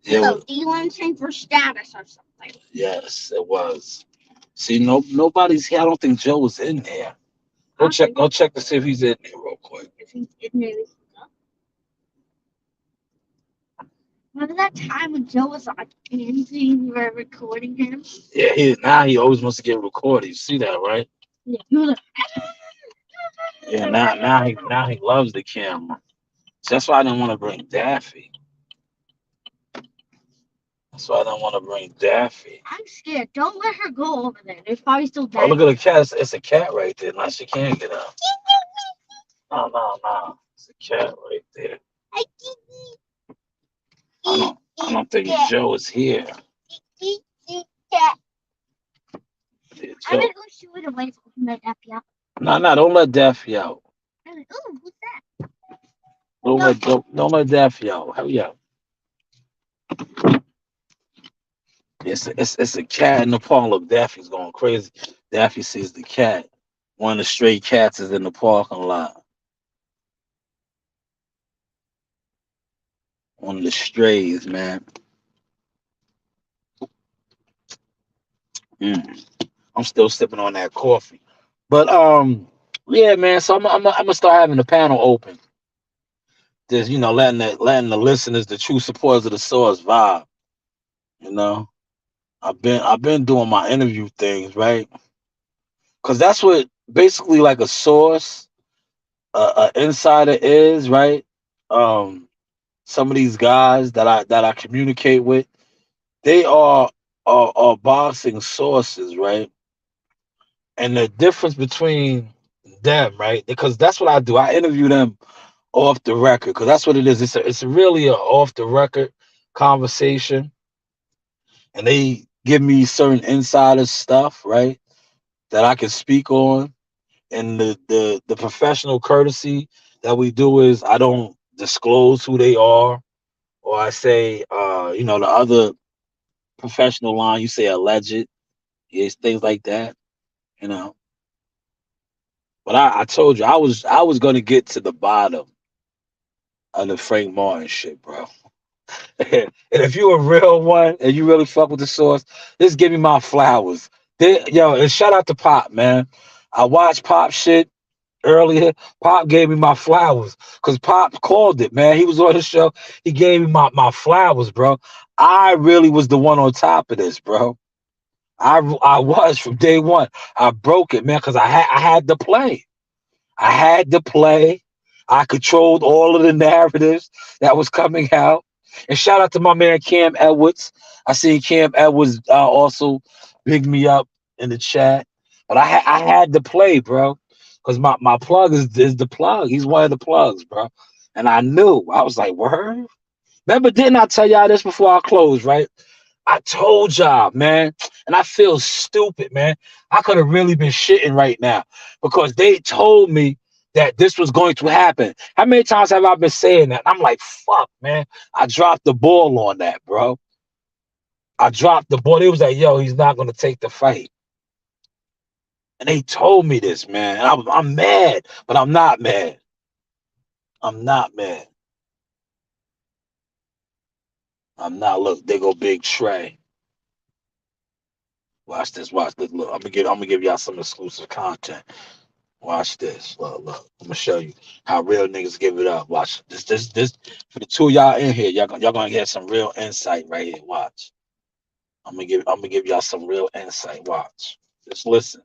Yeah, "Oh, do you want to change your status or something?" yes, it was. See, nobody's here. I don't think Joe was in there. Go check. Go check to see if he's in there real quick. If he's in there, remember that time when Joe was on Angie and we were recording him? Yeah, he always wants to get recorded. You see that, right? Yeah, he was like, Yeah, now he loves the camera. So that's why I didn't want to bring Daffy. That's why I don't want to bring Daffy. I'm scared. Don't let her go over there. There's probably still Oh, look Daffy. at the cat. It's a cat right there. Now she can't get up. No, no, no. It's a cat right there. I don't think Joe is here. Yeah. Yeah, I'm Joe. gonna go shoot it away so we can let Daffy out. No, don't let Daffy out. I'm like, ooh, who's that? Don't let Daffy out. Hurry up. It's a cat in the park. Daffy's going crazy. Daffy sees the cat. One of the stray cats is in the parking lot. One of the strays, man. Mm. I'm still sipping on that coffee. But yeah, man. So I'm gonna start having the panel open. Just letting the listeners, the true supporters of the source vibe. You know, I've been doing my interview things, right? Because that's what basically like a source, a insider is, right? Um, some of these guys that I communicate with, they are boxing sources, right? And the difference between them, right? Because that's what I do. I interview them off the record, because that's what it is. It's really a off the record conversation, and they give me certain insider stuff, right, that I can speak on. And the professional courtesy that we do is I don't disclose who they are, or I say, the other professional line, you say alleged, is things like that, you know. But I told you I was gonna get to the bottom of the Frank Martin shit, bro. And if you a real one and you really fuck with the source, just give me my flowers. And shout out to Pop, man. I watched Pop shit earlier. Pop gave me my flowers because Pop called it, man. He was on the show. He gave me my flowers, bro. I really was the one on top of this, bro. I was from day one. I broke it, man, because I had to play. I had to play. I controlled all of the narratives that was coming out. And shout out to my man Cam Edwards. I seen Cam Edwards also big me up in the chat. But I had to play, bro. Because my plug is the plug. He's one of the plugs, bro. And I knew. I was like, word? Remember, didn't I tell y'all this before I closed, right? I told y'all, man, and I feel stupid, man. I could have really been shitting right now because they told me that this was going to happen. How many times have I been saying that? I'm like, fuck, man. I dropped the ball on that, bro. I dropped the ball. It was like, yo, he's not going to take the fight. And they told me this, man. And I'm mad, but I'm not mad. I'm not mad. I'm not. Look, they go Big Trey. Watch this. Watch this. Look, I'm gonna give y'all some exclusive content. Watch this. Look. I'm gonna show you how real niggas give it up. Watch this. For the two of y'all in here, y'all gonna get some real insight right here. Watch. I'm gonna give y'all some real insight. Watch. Just listen.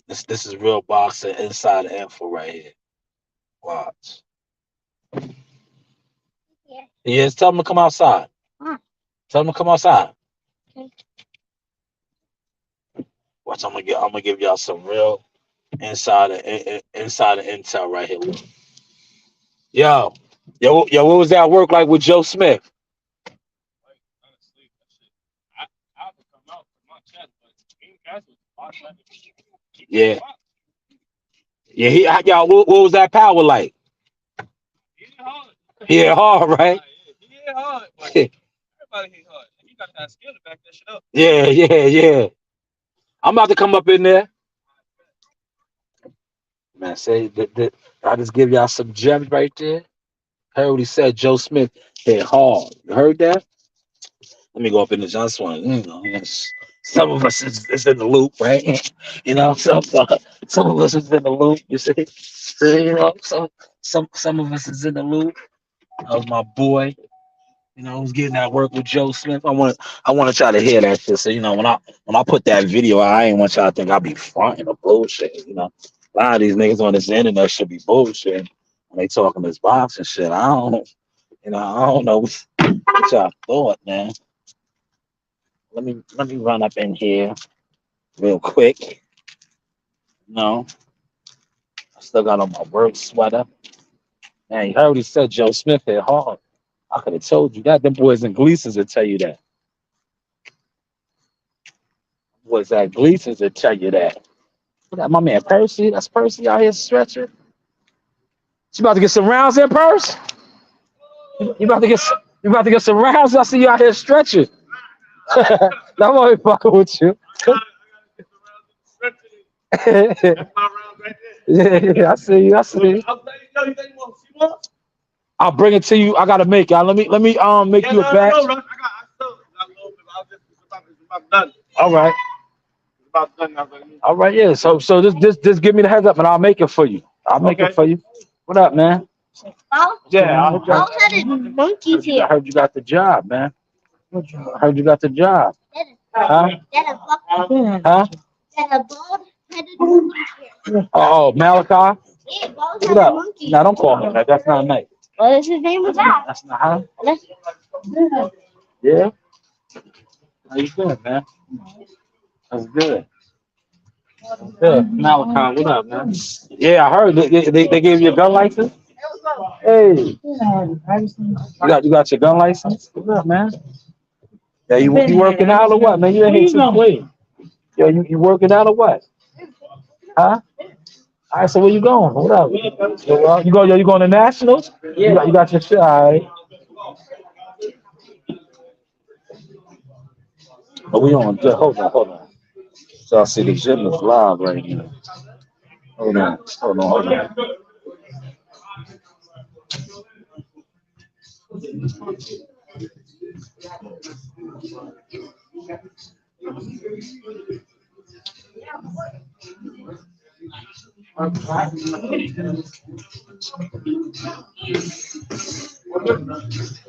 This is real boxing insider info right here. Watch. Yeah. Yes, tell them to come outside. Tell them to come outside. Okay. Watch. I'm gonna give y'all some real insider intel right here. Look. Yo, what was that work like with Joe Smith? Yeah. Y'all, what was that power like? Yeah, hard, right? Yeah, hard. Everybody hit hard. You got that skill to back that shit up. Yeah. I'm about to come up in there. Man, say that I just give y'all some gems right there. Heard what he said. Joe Smith hit hard. You heard that? Let me go up in the John Swan. Yes. Some of us is in the loop, right? You know, some of us is in the loop. You see, you know, some of us is in the loop. That was my boy. You know, who's getting that work with Joe Smith. I want to try to hear that shit. So you know, when I put that video, I ain't want y'all to think I be fronting or bullshit. You know, a lot of these niggas on this internet should be bullshit when they talking this boxing shit. I don't know what y'all thought, man. Let me run up in here real quick. No, I still got on my work sweater. Man, you heard what he said. Joe Smith hit hard. I could have told you that. Them boys in Gleason's will tell you that. Boys at Gleason's will tell you that. Look at my man Percy. That's Percy out here stretching. You about to get some rounds in, Percy? You about to get some rounds? I see you out here stretching. I'm only fucking with you. Yeah, I see you. I'll bring it to you. I gotta make it. Let me make you a batch. All right. All right, yeah. So just give me the heads up and I'll make it for you. I'll make it for you. What up, man? Yeah, I had monkeys here. I heard you got the job, man. I heard you got the job. Huh? Huh? A bald-headed monkey here. Oh, Malachi? Yeah, What up? monkey. No, don't call me that. That's not nice. What is his name? Was that? That's not how. Yeah. How you doing, man? That's good. Good. Malachi, what up, man? Yeah, I heard they gave you a gun license. Hey, you got your gun license? What up, man? Yeah, you working out or what, man? You ain't here to play. Yeah, you working out or what? Huh? All right, so where you going? What up? You going to nationals? Yeah. You got your shit. All right. But we on. Hold on. So I see the gym is live right now. Hold on.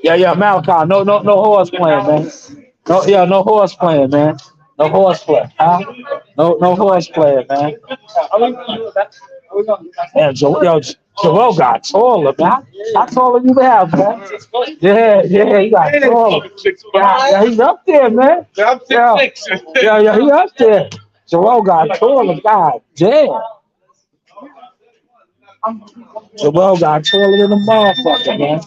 Yeah, Malachi. No horse playing, man. No horse playing, man. No horse play. Huh? No horse playing, man. Yeah, Joel got taller, man. How tall are you now, man? Yeah, he got taller. Yeah, he's up there, man. Yeah, he up there. Joel got taller. God damn. Joel got taller than a motherfucker, man.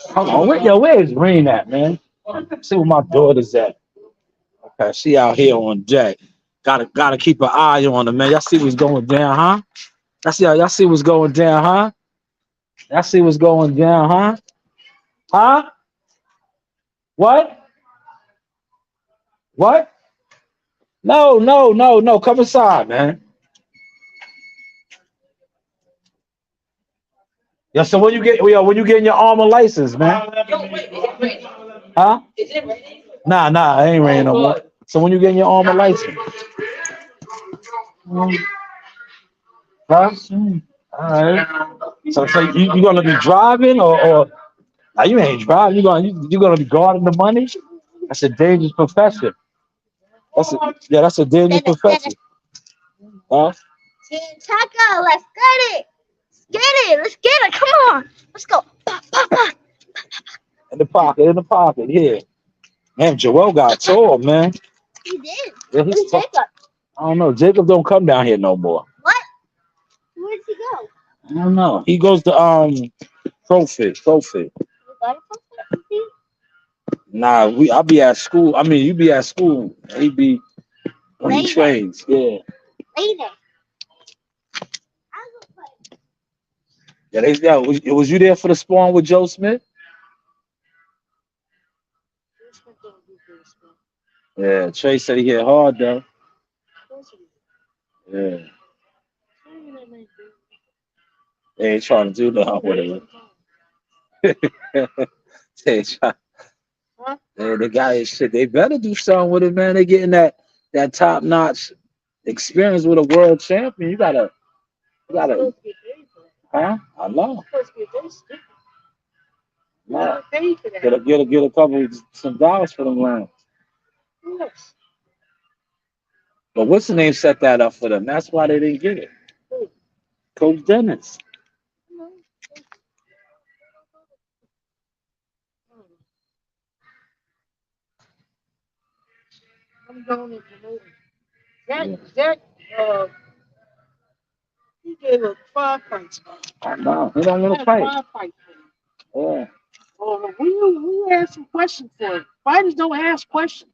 Hold on, where's Rain at, man? See where my daughter's at. Okay, she out here on deck. Gotta keep an eye on her, man. Y'all see what's going down, huh? Y'all see what's going down, huh? Y'all see what's going down, huh? Huh? What? No. Come inside, man. Yeah, so when you getting your armor license, man? Huh? Nah, it ain't raining no more. So when you getting your armor license? Huh? All right. So you gonna be driving or now you ain't driving. You gonna be guarding the money? That's a dangerous profession. That's a dangerous profession. Huh? Taco, let's get it. Let's get it. Come on. Let's go. Pa, pa, pa. In the pocket. Yeah. Man, Joel got tall, man. He did. Yeah, Where's Jacob? I don't know. Jacob don't come down here no more. What? Where'd he go? I don't know. He goes to Profit. Nah, I'll be at school. I mean, you be at school. He be when he trains. Yeah. Later. Yeah, was you there for the spawn with Joe Smith? Yeah, Trey said he hit hard though. Yeah. They ain't trying to do nothing with it. They ain't trying. Man, the guy is shit. They better do something with it, man. They getting that top notch experience with a world champion. You gotta, huh? I know. Nah. Get a couple some dollars for them rounds. But what's the name set that up for them? That's why they didn't get it. Coach Dennis. I'm going to promote That he gave a 5 fights. I know. He don't want to fight. 5 fights. Yeah. We asked some questions for it. Fighters don't ask questions.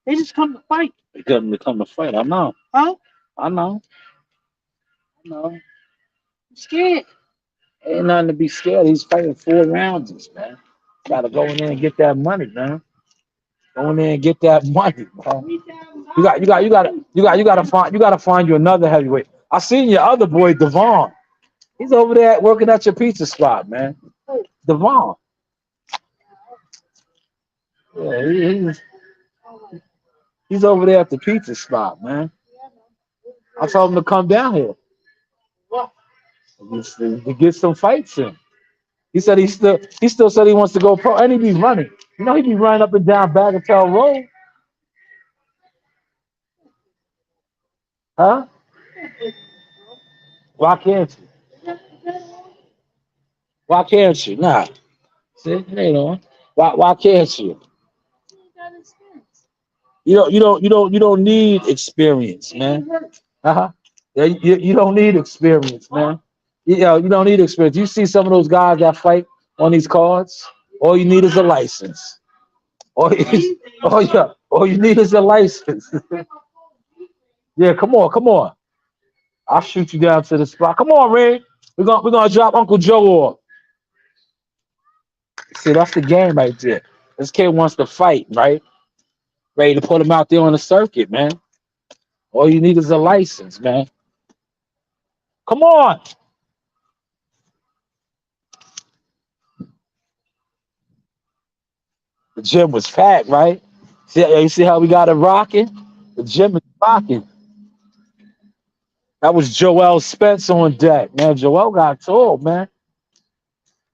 They just come to fight. They come to fight. I know. Huh? I know. I'm scared. Ain't nothing to be scared. He's fighting 4 rounds, man. Gotta go in there and get that money, man. Go in there and get that money, bro. You gotta find you another heavyweight. I seen your other boy, Devon. He's over there working at your pizza spot, man. Devon. Yeah, he's over there at the pizza spot, man. I told him to come down here. To get some fights in. He said he still said he wants to go pro, and he be running. You know, he be running up and down Bagatelle Road. Huh? Why can't you? Why can't you? Nah. See, it ain't on. Why can't you? You don't need experience, man. Uh-huh. Yeah, you don't need experience, man. You don't need experience. You see some of those guys that fight on these cards, all you need is a license. All you need is a license. Yeah, come on. I'll shoot you down to the spot. Come on, Ray. We're gonna drop Uncle Joe off. See, that's the game right there. This kid wants to fight, right? Ready to put him out there on the circuit, man. All you need is a license, man. Come on. The gym was packed, right? You see how we got it rocking? The gym is rocking. That was Joel Spence on deck, man. Joel got tall, man.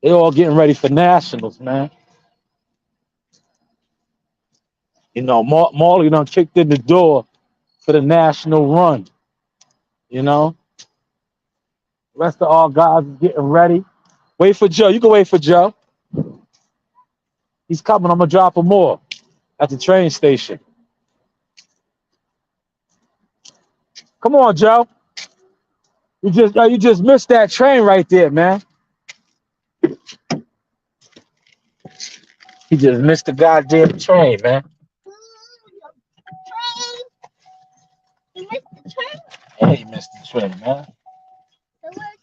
They all getting ready for nationals, man. You know, Marley done kicked in the door for the national run. You know, the rest of all guys is getting ready. Wait for Joe. You can wait for Joe. He's coming. I'm gonna drop him more at the train station. Come on, Joe. You just missed that train right there, man. He just missed the goddamn train, man. He missed the train. Yeah, he missed the train, man. So where's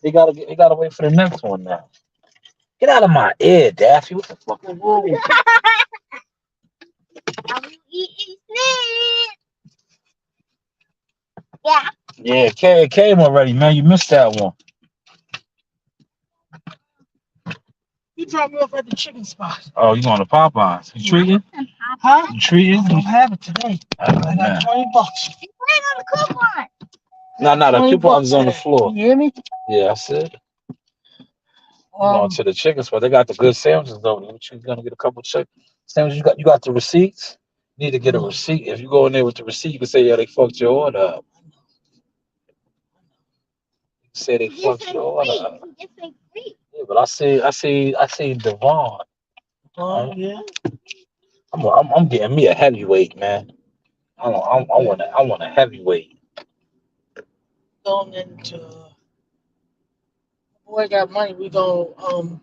he gotta go? He gotta wait for the next one now. Get out of my ear, Daffy. What the fuck is wrong with you? Are you eating snake? Yeah. Yeah, it came already, man. You missed that one. You dropped me off at the chicken spot. Oh, you going to Popeyes? You treating? Huh? You treating? I don't have it today. I got man. $20. It's playing on the coupon. No, the 20 coupon's bucks on the today. floor. You hear me? Yeah, I said. You going to the chicken spot? They got the good sandwiches though. You gonna get a couple chicken sandwiches? You got the receipts. You need to get a receipt. If you go in there with the receipt, you can say, yeah, they fucked your order up. Say they fucked your order up. Yeah, but I see Devon. Yeah. I'm getting me a heavyweight, man. I want a heavyweight. Going into boy got money. We gonna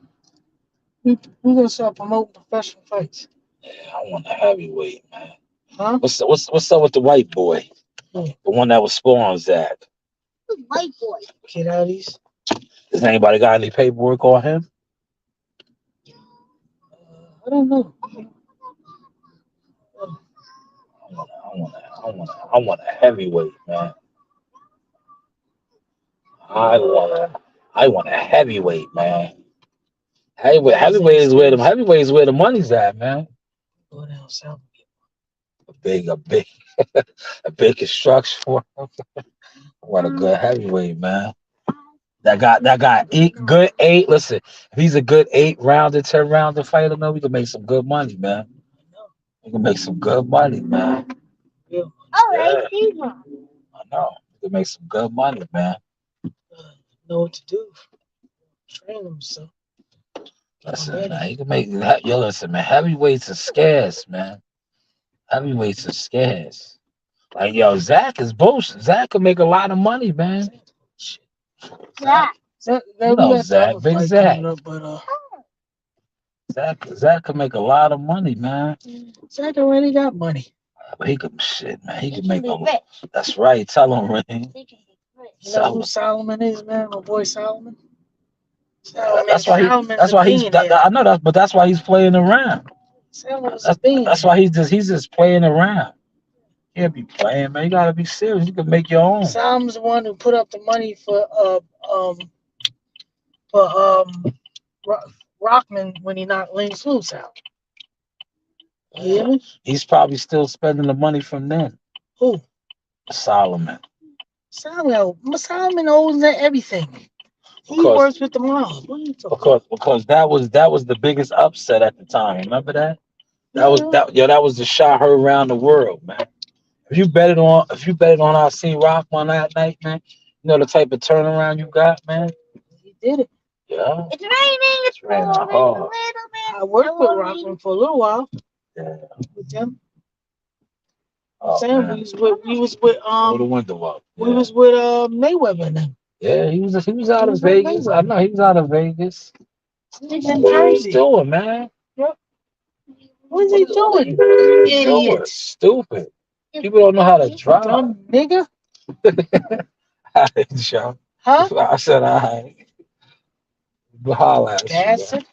start promoting professional fights. Yeah, I want a heavyweight, man. Huh? What's up with the white boy? The one that was scoring Zach. White boy. Kid Addies. Does anybody got any paperwork on him? I don't know. I want a heavyweight, man. I want a heavyweight, man. Heavyweight is where the money's at, man. Go down south. A big, a big construction for. I want a good heavyweight, man. That got eight. Listen, if he's a good 8-rounder, 10-rounder fighter, man, we can make some good money, man. We can make some good money, man. Yeah. Oh, yeah. I know. We can make some good money, man. Know what to do. Train them, so. Listen, man, you can make. Listen, man. Heavyweights are scarce, man. Heavyweights are scarce. Like, Zach is bullshit. Zach can make a lot of money, man. Zach. You know Zach, big Zach. But Zach can make a lot of money, man. Zach already got money. But he could shit, man. He can make a. That's right. Tell him, Ring. You know who Solomon is, man? My boy Solomon. That's why he's. I know that, but that's why he's playing around. That's why he's just playing around. He can't be playing, man. You gotta be serious. You can make your own. Solomon's the one who put up the money for Rockman when he knocked Lennox Lewis out. Yeah. He's probably still spending the money from then. Who? Solomon. Solomon owns everything. He works with the mob. What are you talking because that was the biggest upset at the time. Remember that? That was the shot heard around the world, man. If you bet it on I seen Rock on that night, man, you know the type of turnaround you got, man. He did it. Yeah. It's raining. It's raining a little bit. I worked with Rockman for a little while. Yeah. With them. Oh, Sam, we was with the window up. Yeah. We was with Mayweather and them. Yeah, he was out of Vegas. I know he was out of Vegas. He's in What are you Jersey. doing, man? Yep. What is he doing? Idiot. Stupid. People don't know how to drive. Dumb nigga. Sean. Huh? I said, all right. Holla at you. Bastard.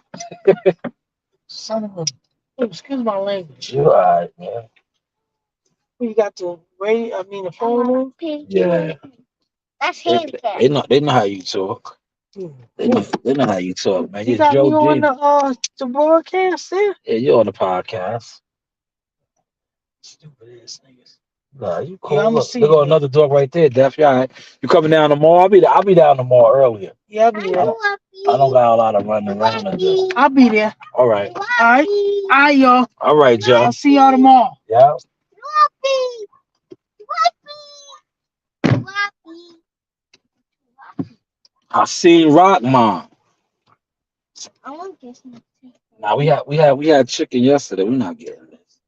Son of a. Excuse my language. You all right, man. You got the radio, the phone on? Yeah. That's handicap. They know how you talk. They know how you talk, man. You got me on the broadcast there? Yeah, you're on the podcast. Stupid ass niggas. Nah, you cool. Yeah, Look, there go another dog right there, Def. You all right? You coming down tomorrow? I'll be down tomorrow earlier. Yeah, I'll be there. I don't got a lot of running around to do. I'll be there. All right. All right. All right, y'all. All right, Joe. I'll see y'all tomorrow. Yeah. I seen Rockman. I want this. Now we had chicken yesterday. We're not getting this.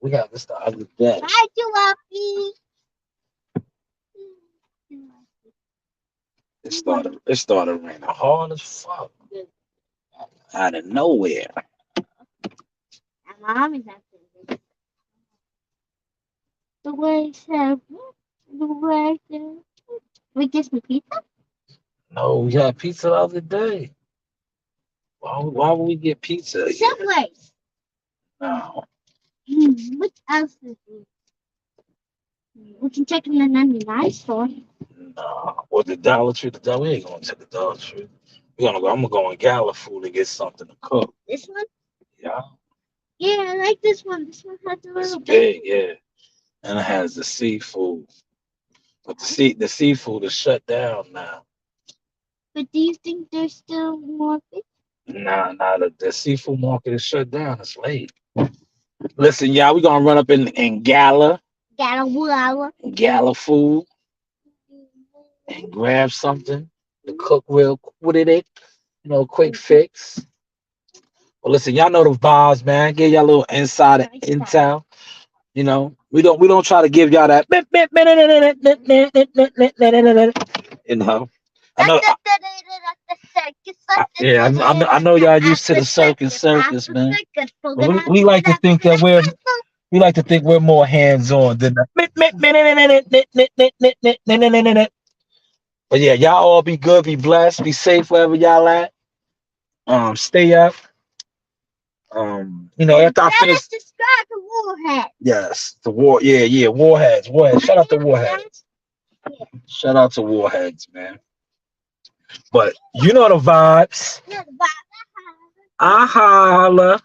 We got this the other day. Hi, Jalopy. It started raining hard as fuck. Out of nowhere. My mom is not there. The way said, we get some pizza? No, we had pizza the other day. Why would we get pizza? Subway. No. What else is there? We can check in the 99 store. No. Or the Dollar Tree. We ain't going to the Dollar Tree. I'm gonna go in Gala Food to get something to cook. This one? Yeah, Yeah, I like this one. This one has a it's little big, yeah. And it has the seafood. But the seafood is shut down now. But do you think there's still more fish? Nah, the seafood market is shut down. It's late. Listen, y'all, we gonna run up in Gala Food and grab something to cook real with it. You know, quick fix. Well, listen, y'all know the vibes, man. Give y'all a little insider intel. You know, we don't try to give y'all that. You know, I know. Yeah, I know y'all used to the circus, man. But we like to think that we're more hands on than that. But yeah, y'all all be good, be blessed, be safe wherever y'all at. Stay up. You know, after I finish. Subscribe to Warhead. Yes, the war. Yeah, Warheads. Shout out to Warheads. Shout out to Warheads, man. But you know the vibes. I holla.